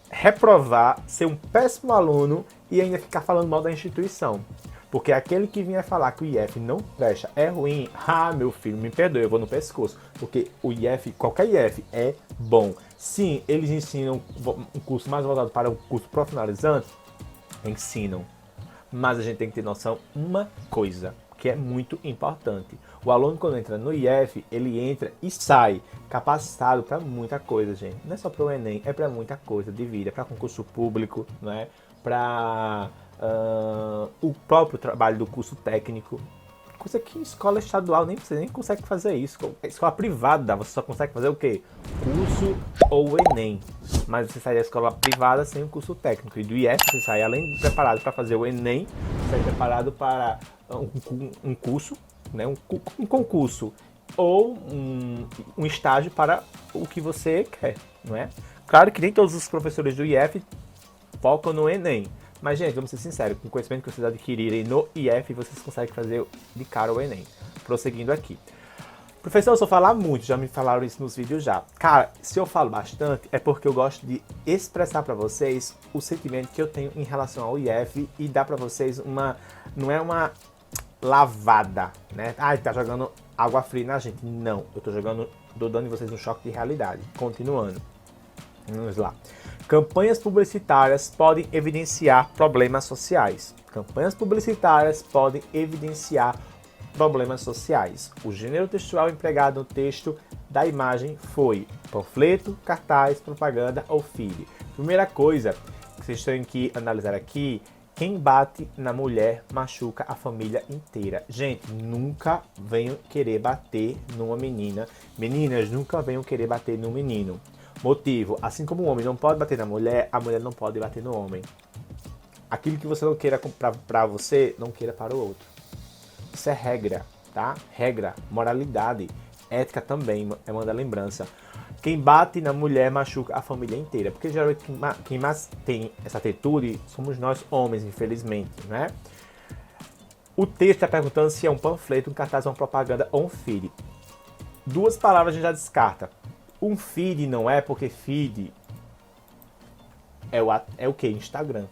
reprovar, ser um péssimo aluno e ainda ficar falando mal da instituição. Porque aquele que vier falar que o IF não presta, é ruim, meu filho, me perdoe, eu vou no pescoço. Porque o IF, qualquer IF é bom. Sim, eles ensinam um curso mais voltado para o curso profissionalizante, ensinam. Mas a gente tem que ter noção uma coisa, que é muito importante. O aluno, quando entra no IF, ele entra e sai capacitado para muita coisa, gente. Não é só para o Enem, é para muita coisa de vida, para concurso público, não é? Para o próprio trabalho do curso técnico. Coisa que escola estadual você nem consegue fazer isso. Escola privada, você só consegue fazer o quê? Curso ou Enem. Mas você sai da escola privada sem o curso técnico. E do IF você sai, além de preparado para fazer o Enem, você sai preparado para um curso, né? um concurso ou um estágio para o que você quer, não é? Claro que nem todos os professores do IF focam no Enem. Mas, gente, vamos ser sinceros, com o conhecimento que vocês adquirirem no IF, vocês conseguem fazer de cara o Enem. Prosseguindo aqui. Professor, eu só falar muito, já me falaram isso nos vídeos já. Cara, se eu falo bastante, é porque eu gosto de expressar pra vocês o sentimento que eu tenho em relação ao IF e dar pra vocês não é uma lavada, né? Tá jogando água fria na gente. Não, eu tô dando em vocês um choque de realidade. Continuando. Vamos lá. Campanhas publicitárias podem evidenciar problemas sociais. Campanhas publicitárias podem evidenciar problemas sociais. O gênero textual empregado no texto da imagem foi panfleto, cartaz, propaganda ou feed. Primeira coisa que vocês têm que analisar aqui: quem bate na mulher machuca a família inteira. Gente, nunca venham querer bater numa menina. Meninas, nunca venham querer bater no menino. Motivo: assim como o homem não pode bater na mulher, a mulher não pode bater no homem. Aquilo que você não queira para você, não queira para o outro. Isso é regra, tá? Regra, moralidade, ética também, é uma lembrança. Quem bate na mulher machuca a família inteira, porque geralmente quem mais tem essa atitude somos nós homens, infelizmente, né? O texto está perguntando se é um panfleto, um cartaz, uma propaganda ou um feed. Duas palavras a gente já descarta. Um feed não é, porque feed é o que? Instagram.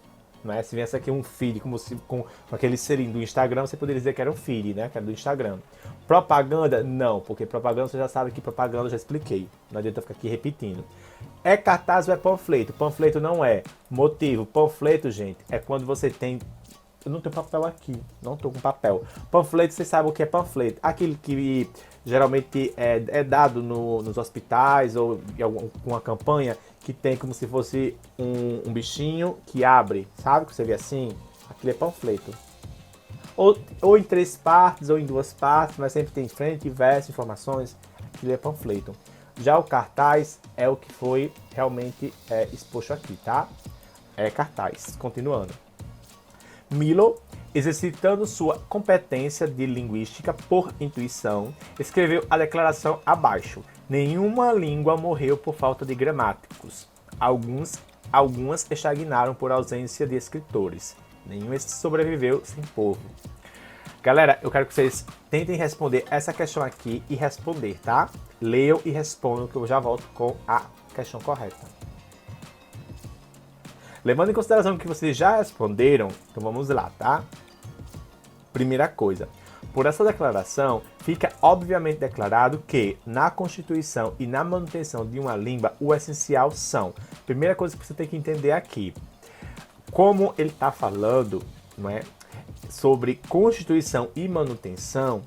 Não é? Se viesse aqui um feed com aquele selinho do Instagram, você poderia dizer que era um feed, né? Que era do Instagram. Propaganda? Não, porque propaganda você já sabe que propaganda eu já expliquei. Não adianta ficar aqui repetindo. É cartaz ou é panfleto? Panfleto não é. Motivo: panfleto, gente, é quando você tem Eu não tenho papel aqui, não tô com papel. Panfleto, vocês sabem o que é panfleto? Aquilo que geralmente é dado nos hospitais ou em alguma campanha que tem como se fosse um bichinho que abre, sabe? Que você vê assim? Aquilo é panfleto. Ou em 3 partes ou em 2 partes, mas sempre tem frente e verso, informações. Aquilo é panfleto. Já o cartaz é o que foi realmente exposto aqui, tá? É cartaz. Continuando. Milo, exercitando sua competência de linguística por intuição, escreveu a declaração abaixo. Nenhuma língua morreu por falta de gramáticos. Algumas estagnaram por ausência de escritores. Nenhuma sobreviveu sem povo. Galera, eu quero que vocês tentem responder essa questão aqui e responder, tá? Leiam e respondam que eu já volto com a questão correta. Levando em consideração que vocês já responderam, então vamos lá, tá? Primeira coisa, por essa declaração, fica obviamente declarado que na constituição e na manutenção de uma língua, o essencial são. Primeira coisa que você tem que entender aqui, como ele está falando, não é, sobre constituição e manutenção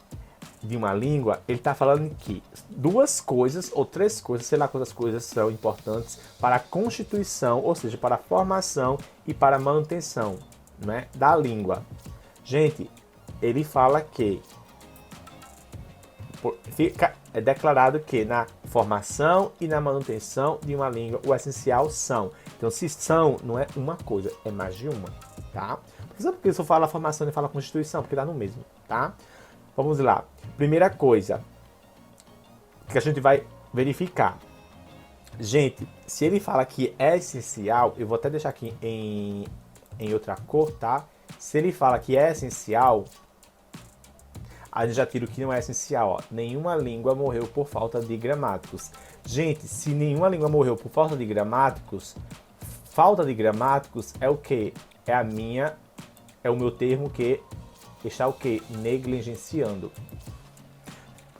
de uma língua, ele está falando que 2 coisas ou 3 coisas, sei lá quantas coisas são importantes para a constituição, ou seja, para a formação e para a manutenção, né, da língua. Gente, ele fala que fica declarado que na formação e na manutenção de uma língua, o essencial são. Então, se são, não é uma coisa, é mais de uma, tá? Sabe por que se eu falo a formação e falo a constituição? Porque dá no mesmo, tá? Vamos lá. Primeira coisa que a gente vai verificar. Gente, se ele fala que é essencial, eu vou até deixar aqui em outra cor, tá? Se ele fala que é essencial, a gente já tira o que não é essencial, ó. Nenhuma língua morreu por falta de gramáticos. Gente, se nenhuma língua morreu por falta de gramáticos é o quê? É o meu termo que está o quê? Negligenciando.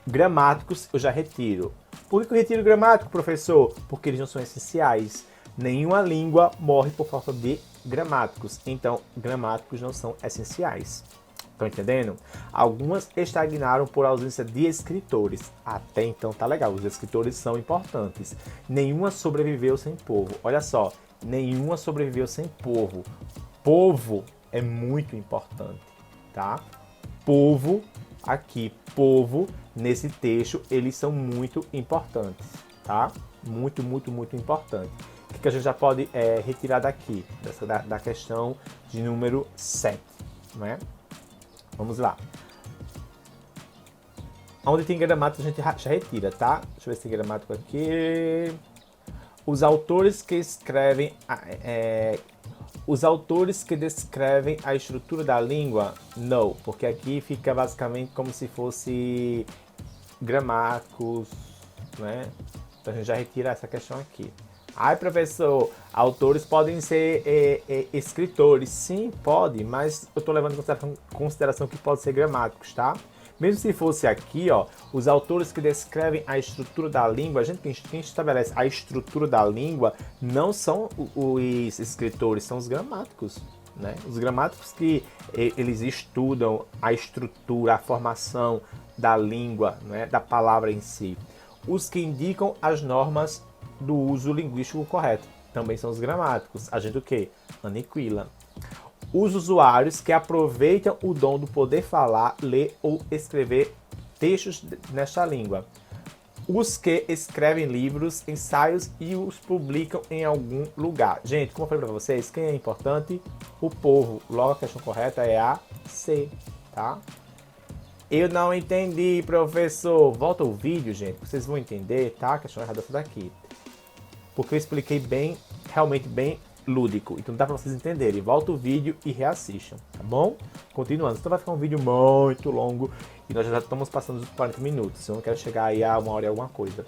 Gramáticos eu já retiro. Por que eu retiro gramático, professor? Porque eles não são essenciais. Nenhuma língua morre por falta de gramáticos. Então, gramáticos não são essenciais. Estão entendendo? Algumas estagnaram por ausência de escritores. Até então tá legal, os escritores são importantes. Nenhuma sobreviveu sem povo. Olha só, nenhuma sobreviveu sem povo. Povo é muito importante, tá? Povo, aqui, povo, nesse texto, eles são muito importantes, tá? Muito, muito, muito importante. O que a gente já pode retirar daqui, da questão de número 7, não é? Vamos lá. Onde tem gramática a gente já retira, tá? Deixa eu ver se tem gramática aqui. Os autores que escrevem... Os autores que descrevem a estrutura da língua, não, porque aqui fica basicamente como se fosse gramáticos, né? Então a gente já retira essa questão aqui. Ai, professor, autores podem ser escritores. Sim, pode, mas eu estou levando em consideração que pode ser gramáticos, tá? Mesmo se fosse aqui, ó, os autores que descrevem a estrutura da língua, quem estabelece a estrutura da língua não são os escritores, são os gramáticos, né? Os gramáticos que eles estudam a estrutura, a formação da língua, né? Da palavra em si. Os que indicam as normas do uso linguístico correto também são os gramáticos. A gente o quê? Aniquila. Os usuários que aproveitam o dom do poder falar, ler ou escrever textos nesta língua. Os que escrevem livros, ensaios e os publicam em algum lugar. Gente, como eu falei para vocês, quem é importante? O povo. Logo a questão correta é a C, tá? Eu não entendi, professor. Volta o vídeo, gente, vocês vão entender, tá? A questão errada é essa daqui. Porque eu expliquei bem, realmente bem lúdico. Então dá para vocês entenderem. Volta o vídeo e reassistam, tá bom? Continuando. Então vai ficar um vídeo muito longo e nós já estamos passando dos 40 minutos. Eu não quero chegar aí a 1 hora e alguma coisa.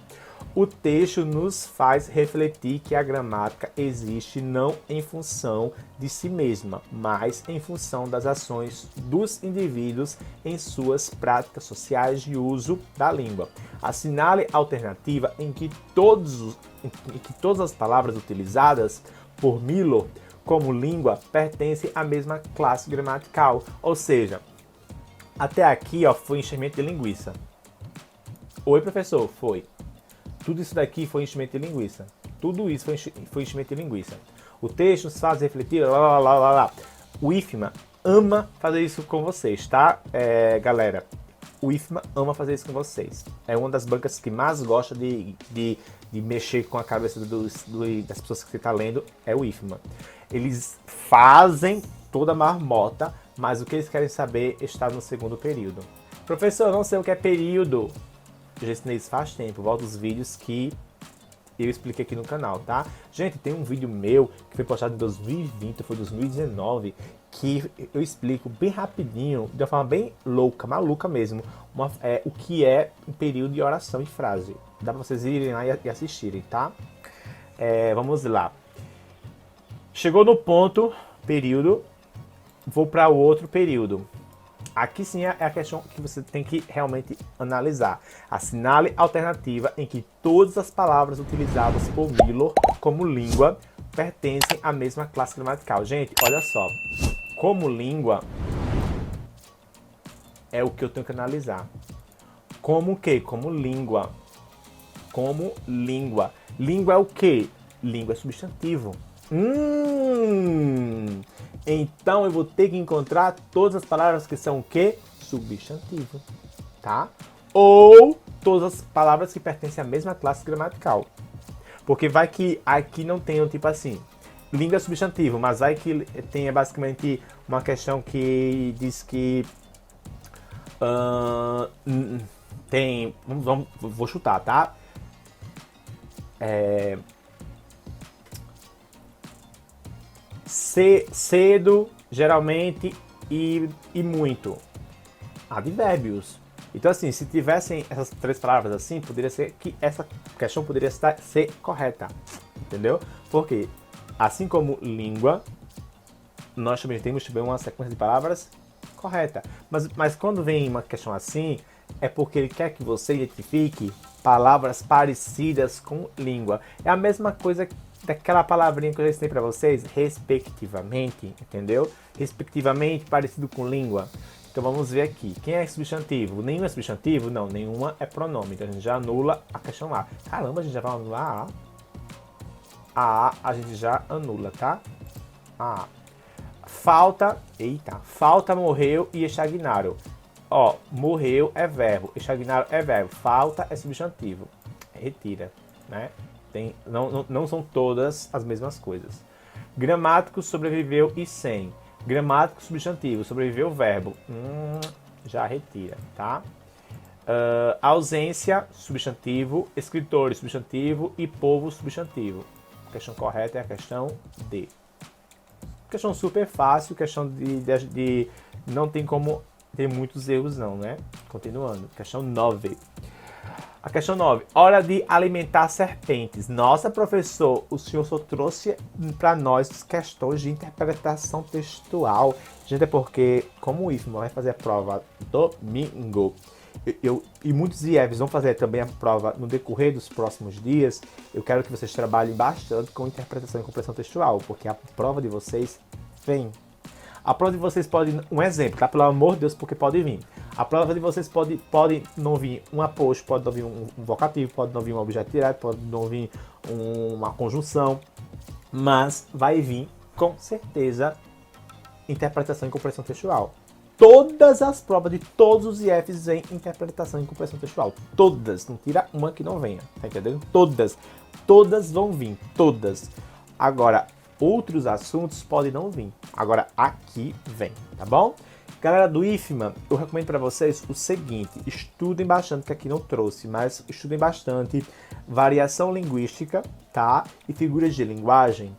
O texto nos faz refletir que a gramática existe não em função de si mesma, mas em função das ações dos indivíduos em suas práticas sociais de uso da língua. Assinale a alternativa em que todas as palavras utilizadas por Milo como língua pertencem à mesma classe gramatical. Ou seja, até aqui ó, foi enchimento de linguiça. Oi, professor, foi. Tudo isso daqui foi enchimento de linguiça. Tudo isso foi enchimento de linguiça. O texto nos faz refletir, lá, lá, lá, lá, lá. O IFMA ama fazer isso com vocês, tá, galera? O IFMA ama fazer isso com vocês. É uma das bancas que mais gosta de mexer com a cabeça das pessoas que você está lendo, é o IFMA. Eles fazem toda a marmota, mas o que eles querem saber está no segundo período. Professor, eu não sei o que é período. Eu já ensinei isso faz tempo. Volta os vídeos que eu expliquei aqui no canal, tá? Gente, tem um vídeo meu que foi postado em 2020, foi 2019, que eu explico bem rapidinho, de uma forma bem louca, maluca mesmo, o que é um período de oração e frase. Dá pra vocês irem lá e assistirem, tá? Vamos lá. Chegou no ponto, período, vou para o outro período. Aqui sim é a questão que você tem que realmente analisar. Assinale a alternativa em que todas as palavras utilizadas por Miller como língua pertencem à mesma classe gramatical. Gente, olha só. Como língua é o que eu tenho que analisar. Como o quê? Como língua. Como língua. Língua é o quê? Língua é substantivo. Então eu vou ter que encontrar todas as palavras que são o quê? Substantivo, tá? Ou todas as palavras que pertencem à mesma classe gramatical. Porque vai que aqui não tenham tipo assim, língua é substantivo, mas vai que tenha basicamente uma questão que diz que tem, vou chutar, tá? Cedo, geralmente e muito. Advérbios. Então, assim, se tivessem essas três palavras assim, poderia ser que essa questão poderia ser correta. Entendeu? Porque, assim como língua, nós também temos uma sequência de palavras correta. Mas quando vem uma questão assim, é porque ele quer que você identifique palavras parecidas com língua. É a mesma coisa daquela palavrinha que eu já ensinei para vocês, respectivamente, entendeu? Respectivamente, parecido com língua. Então vamos ver aqui. Quem é substantivo? Nenhum é substantivo? Não, nenhuma é pronome. Então a gente já anula a questão A. Caramba, a gente já vai anular a gente já anula, tá? Falta, falta, morreu e estagnaram. Ó, morreu é verbo, estagnaram é verbo, falta é substantivo. Retira, né? Não são todas as mesmas coisas. Gramático, sobreviveu e sem. Gramático, substantivo, sobreviveu o verbo. Já retira, tá? Ausência, substantivo. Escritores, substantivo. E povo, substantivo. A questão correta é a questão D. Questão super fácil, questão de não tem como ter muitos erros não, né? Continuando. Questão 9. A questão 9. Hora de alimentar serpentes. Nossa, professor, o senhor só trouxe para nós questões de interpretação textual. Gente, é porque, como o IFMA vai fazer a prova domingo, e muitos IEVs vão fazer também a prova no decorrer dos próximos dias, eu quero que vocês trabalhem bastante com interpretação e compreensão textual, porque a prova de vocês vem. A prova de vocês pode, um exemplo, tá? Pelo amor de Deus, porque pode vir. A prova de vocês pode não vir um aposto, pode não vir um vocativo, pode não vir um objeto direto, pode não vir uma conjunção, mas vai vir, com certeza, interpretação e compreensão textual. Todas as provas de todos os IFs vêm interpretação e compreensão textual. Todas, não tira uma que não venha, tá entendendo? Todas. Todas vão vir, todas. Agora, outros assuntos podem não vir. Agora, aqui vem, tá bom? Galera do IFMA, eu recomendo para vocês o seguinte, estudem bastante, que aqui não trouxe, mas estudem bastante variação linguística, tá? E figuras de linguagem,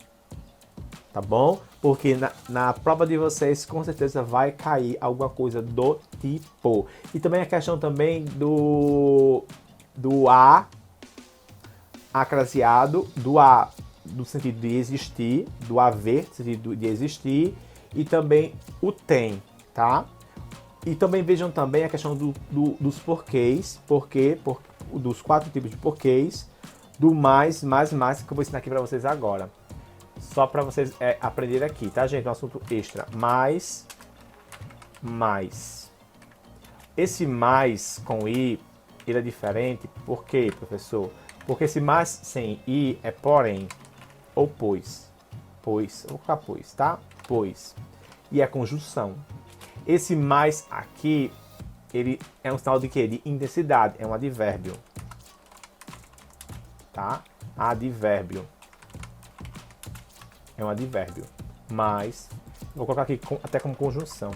tá bom? Porque na prova de vocês, com certeza, vai cair alguma coisa do tipo. E também a questão também do acraseado, do sentido de existir, do haver, no sentido de existir, e também o tem, tá? E também vejam também a questão dos porquês, dos 4 tipos de porquês, do mais, que eu vou ensinar aqui para vocês agora. só para vocês aprenderem aqui, tá, gente? Um assunto extra. Mais. Esse mais com i, ele é diferente. Por quê, professor? Porque esse mais sem i é porém ou pois. Pois, vou colocar pois, tá? Pois. E é conjunção. Esse mais aqui, ele é um sinal de quê? De intensidade, é um advérbio. Tá? Advérbio. É um advérbio. Mas, vou colocar aqui até como conjunção.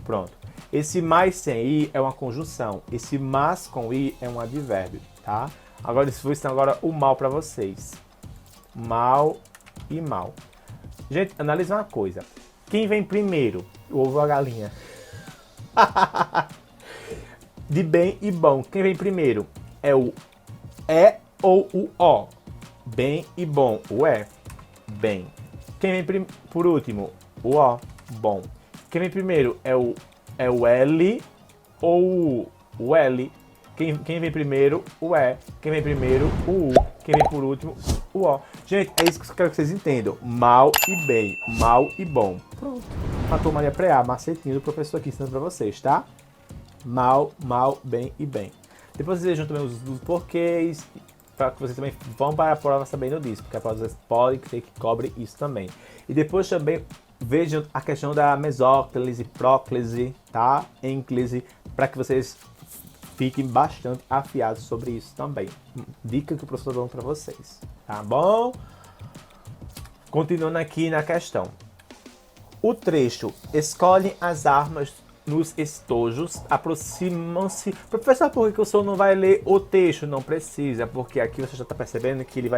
Pronto. Esse mais sem i é uma conjunção. Esse mas com i é um advérbio, tá? Agora, isso foi agora o mal para vocês. Mal e mal. Gente, analisa uma coisa. Quem vem primeiro? O ovo ou a galinha? De bem e bom. Quem vem primeiro? É o é ou o ó? Bem e bom. O é. Bem. Quem vem por último? O ó. Bom. Quem vem primeiro é o L ou o L. Quem vem primeiro? O é. Quem vem primeiro? O U. Quem vem por último? O ó. Gente, é isso que eu quero que vocês entendam. Mal e bem. Mal e bom. Pronto. Matou Maria Preá, macetinho do professor aqui ensinando pra vocês, tá? Mal, bem e bem. Depois vocês vejam também os porquês, para que vocês também vão para a prova sabendo disso, porque a prova pode ter que cobre isso também. E depois também vejam a questão da mesóclise, próclise, tá? Ênclise, para que vocês fiquem bastante afiados sobre isso também. Dica que o professor dá para vocês, tá bom? Continuando aqui na questão. O trecho, escolhem as armas nos estojos, aproximam-se. Professor, por que o senhor não vai ler o texto? Não precisa, porque aqui você já está percebendo que ele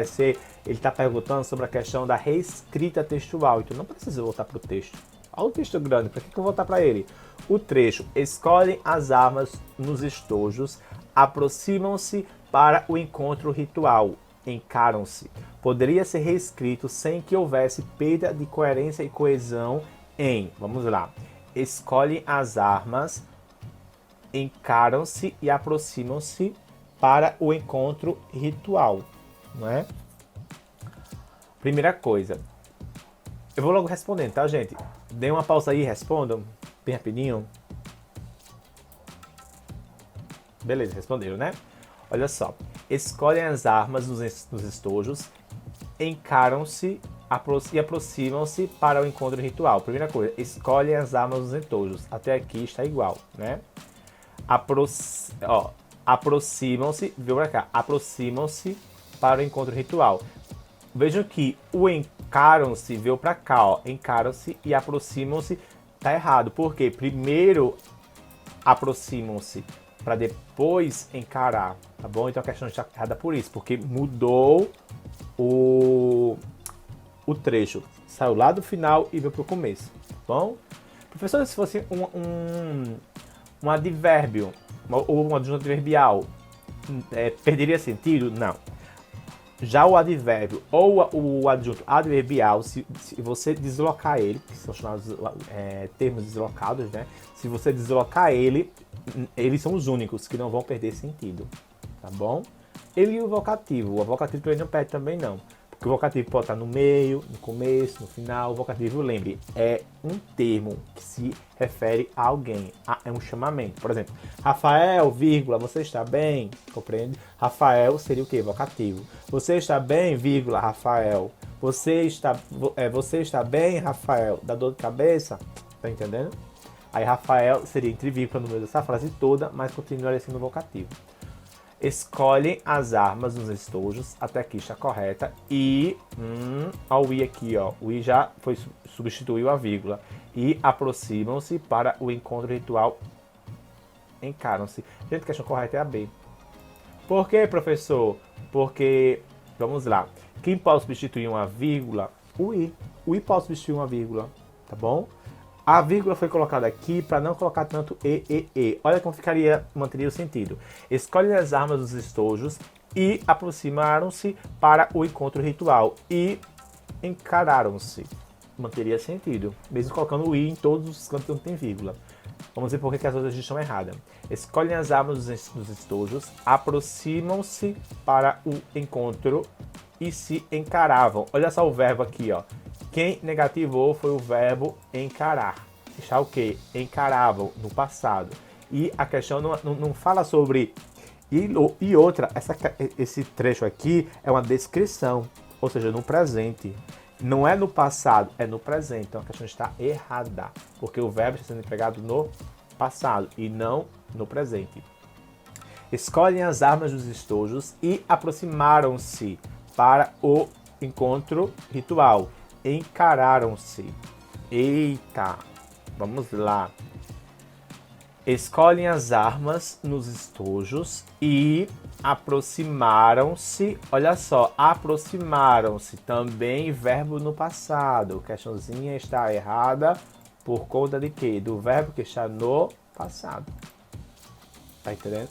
está perguntando sobre a questão da reescrita textual. Então não precisa voltar para o texto. Olha o texto grande, para que eu vou voltar para ele? O trecho, escolhem as armas nos estojos, aproximam-se para o encontro ritual, encaram-se. Poderia ser reescrito sem que houvesse perda de coerência e coesão em, vamos lá, escolhem as armas, encaram-se e aproximam-se para o encontro ritual, não é? Primeira coisa, eu vou logo respondendo, tá, gente? Dê uma pausa aí e respondam, bem rapidinho. Beleza, responderam, né? Olha só, escolhem as armas nos estojos, encaram-se e aproximam-se para o encontro ritual. Primeira coisa, escolhem as armas nos estojos. Até aqui está igual, né? Aproximam-se, viu pra cá? Aproximam-se para o encontro ritual. Vejam que o encaram-se veio pra cá, ó. Encaram-se e aproximam-se. Tá errado, porque primeiro aproximam-se para depois encarar, tá bom? Então a questão está errada por isso, porque mudou o trecho. Saiu lá do final e veio pro começo, tá bom? Professor, se fosse um advérbio ou um adjunto adverbial, perderia sentido? Não. Já o advérbio ou o adjunto adverbial, se você deslocar ele, que são chamados termos deslocados, né? Se você deslocar ele, eles são os únicos que não vão perder sentido, tá bom? Ele e o vocativo também não perde também não. Porque o vocativo pode estar no meio, no começo, no final. O vocativo, lembre, é um termo que se refere a alguém. É um chamamento. Por exemplo, Rafael, vírgula, você está bem? Compreende? Rafael seria o quê? Vocativo. Você está bem, vírgula, Rafael. Você está bem, Rafael? Dá dor de cabeça? Tá entendendo? Aí Rafael seria entre vírgula no meio dessa frase toda, mas continuaria sendo vocativo. Escolhem as armas nos estojos, até aqui está correta, e ó, o i aqui, ó, o i já substituiu a vírgula, e aproximam-se para o encontro ritual, encaram-se. Gente, a questão correta é a B. Por quê, professor? Porque, vamos lá, quem pode substituir uma vírgula? O i pode substituir uma vírgula, tá bom? A vírgula foi colocada aqui para não colocar tanto e. Olha como manteria o sentido. Escolhem as armas dos estojos e aproximaram-se para o encontro ritual. E encararam-se. Manteria sentido. Mesmo colocando o i em todos os cantos onde tem vírgula. Vamos ver por que as outras estão erradas. Escolhem as armas dos estojos, aproximam-se para o encontro e se encaravam. Olha só o verbo aqui, ó. Quem negativou foi o verbo encarar. Está o quê? Encaravam no passado. E a questão não fala sobre... E outra, esse trecho aqui é uma descrição, ou seja, no presente. Não é no passado, é no presente. Então a questão está errada, porque o verbo está sendo empregado no passado e não no presente. Escolhem as armas dos estojos e aproximaram-se para o encontro ritual. Encararam-se. Eita, vamos lá. Escolhem as armas nos estojos e aproximaram-se. Olha só, aproximaram-se. Também verbo no passado. Questãozinha está errada por conta de quê? Do verbo que está no passado. Tá entendendo?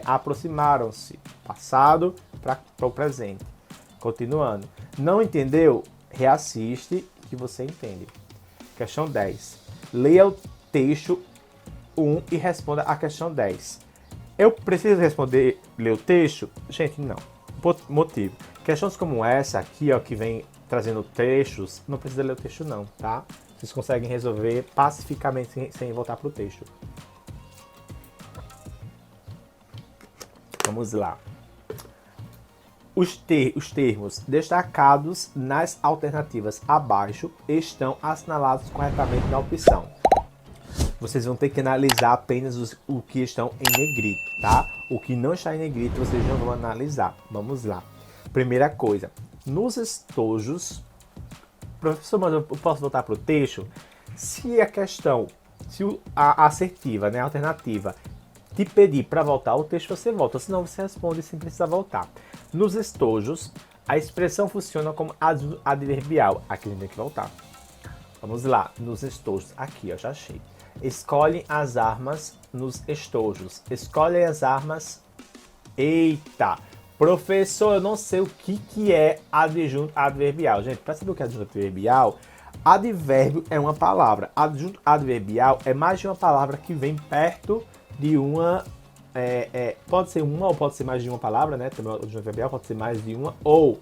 Aproximaram-se. Passado para o presente. Continuando. Não entendeu? Reassiste que você entende. Questão 10. Leia o texto 1 e responda a questão 10. Eu preciso ler o texto? Gente, não. Motivo. Questões como essa aqui, ó, que vem trazendo trechos, não precisa ler o texto não, tá? Vocês conseguem resolver pacificamente sem voltar para o texto. Vamos lá. Os termos destacados nas alternativas abaixo estão assinalados corretamente na opção. Vocês vão ter que analisar apenas o que estão em negrito, tá? O que não está em negrito, vocês não vão analisar. Vamos lá. Primeira coisa. Nos estojos... Professor, mas eu posso voltar para o texto? Se a questão, a assertiva, né, a alternativa, te pedir para voltar ao texto, você volta. Senão você responde sem precisar voltar. Nos estojos, a expressão funciona como adverbial. Aqui a gente tem que voltar. Vamos lá. Nos estojos. Aqui, eu já achei. Escolhem as armas nos estojos. Escolhem as armas. Eita! Professor, eu não sei o que é adjunto adverbial. Gente, para saber o que é adjunto adverbial, advérbio é uma palavra. Adjunto adverbial é mais de uma palavra que vem perto de uma... pode ser uma ou pode ser mais de uma palavra, né? Também o adjunto adverbial pode ser mais de uma ou...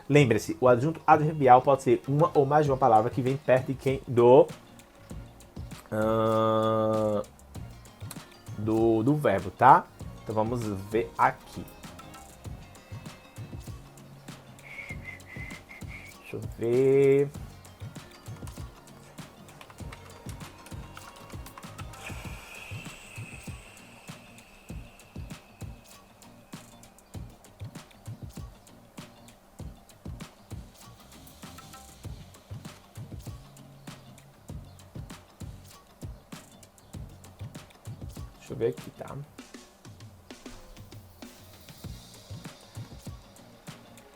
Lembre-se, o adjunto adverbial pode ser uma ou mais de uma palavra que vem perto de quem? Do verbo, tá? Então vamos ver aqui. Deixa eu ver. Deixa eu ver aqui, tá?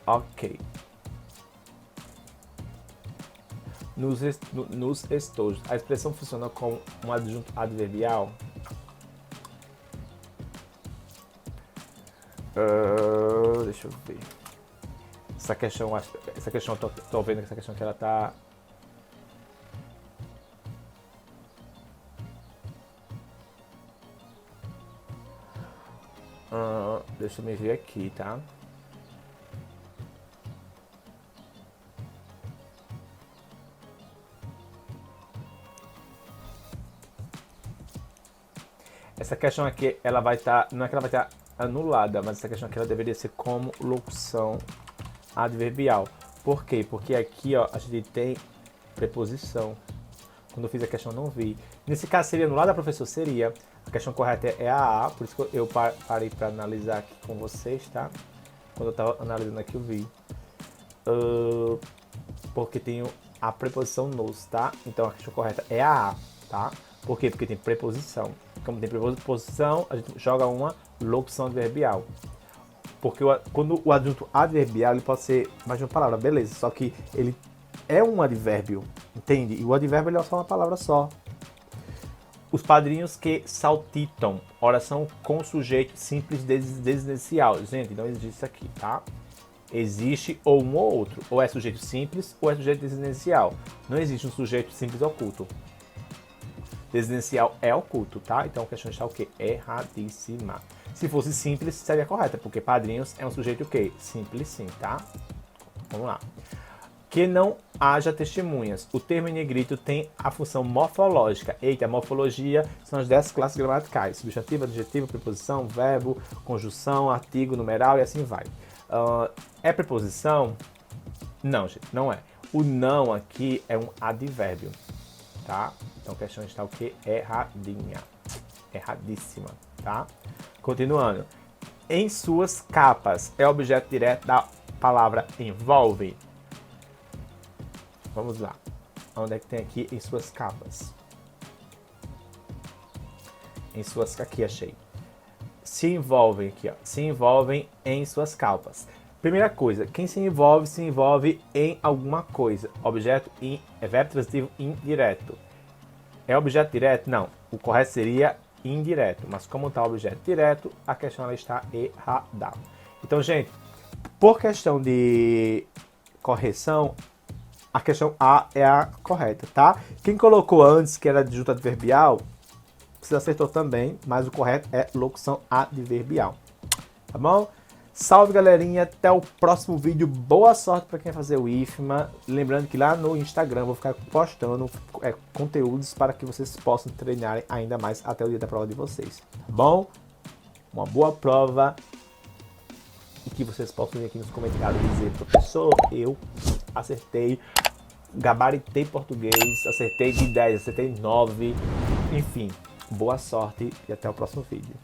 Ok. Nos estojos, a expressão funciona como um adjunto adverbial? Deixa eu ver. Essa questão eu tô vendo que essa questão que ela tá... deixa eu me ver aqui, tá? Essa questão aqui, ela vai estar... não é que ela vai estar anulada, mas essa questão aqui ela deveria ser como locução adverbial. Por quê? Porque aqui, ó, a gente tem preposição. Quando eu fiz a questão, não vi. Nesse caso, seria anulada, professor? Seria. A questão correta é a, por isso que eu parei para analisar aqui com vocês, tá? Quando eu estava analisando aqui, eu vi. Porque tem a preposição nos, tá? Então, a questão correta é a, tá? Por quê? Porque tem preposição. Como tem preposição, a gente joga uma locução adverbial. Porque quando o adjunto adverbial, ele pode ser mais de uma palavra, beleza. Só que ele é um advérbio, entende? E o advérbio ele é só uma palavra só. Os padrinhos que saltitam. Oração com sujeito simples desinencial. Gente, não existe isso aqui, tá? Existe ou um ou outro. Ou é sujeito simples ou é sujeito desinencial. Não existe um sujeito simples oculto. Desinencial é oculto, tá? Então a questão está o quê? Erradíssima. Se fosse simples, seria correta, porque padrinhos é um sujeito o quê? Simples sim, tá? Vamos lá. Que não haja testemunhas. O termo em negrito tem a função morfológica. Eita, morfologia são as 10 classes gramaticais. Substantivo, adjetivo, preposição, verbo, conjunção, artigo, numeral e assim vai. É preposição? Não, gente, não é. O não aqui é um advérbio, tá? Então a questão está o quê? Erradinha. Erradíssima, tá? Continuando. Em suas capas é objeto direto da palavra envolve. Vamos lá. Onde é que tem aqui em suas capas? Em suas... Aqui, achei. Se envolvem aqui, ó. Se envolvem em suas capas. Primeira coisa, quem se envolve em alguma coisa. Objeto é verbo transitivo indireto. É objeto direto? Não. O correto seria indireto. Mas como está o objeto direto, a questão ela está errada. Então, gente, por questão de correção, a questão A é a correta, tá? Quem colocou antes, que era adjunto adverbial, você acertou também, mas o correto é locução adverbial. Tá bom? Salve, galerinha. Até o próximo vídeo. Boa sorte para quem vai fazer o IFMA. Lembrando que lá no Instagram eu vou ficar postando conteúdos para que vocês possam treinar ainda mais até o dia da prova de vocês. Tá bom? Uma boa prova. E que vocês possam vir aqui nos comentários dizer: professor, eu acertei, gabaritei português, acertei de 10, acertei 9. Enfim, boa sorte e até o próximo vídeo.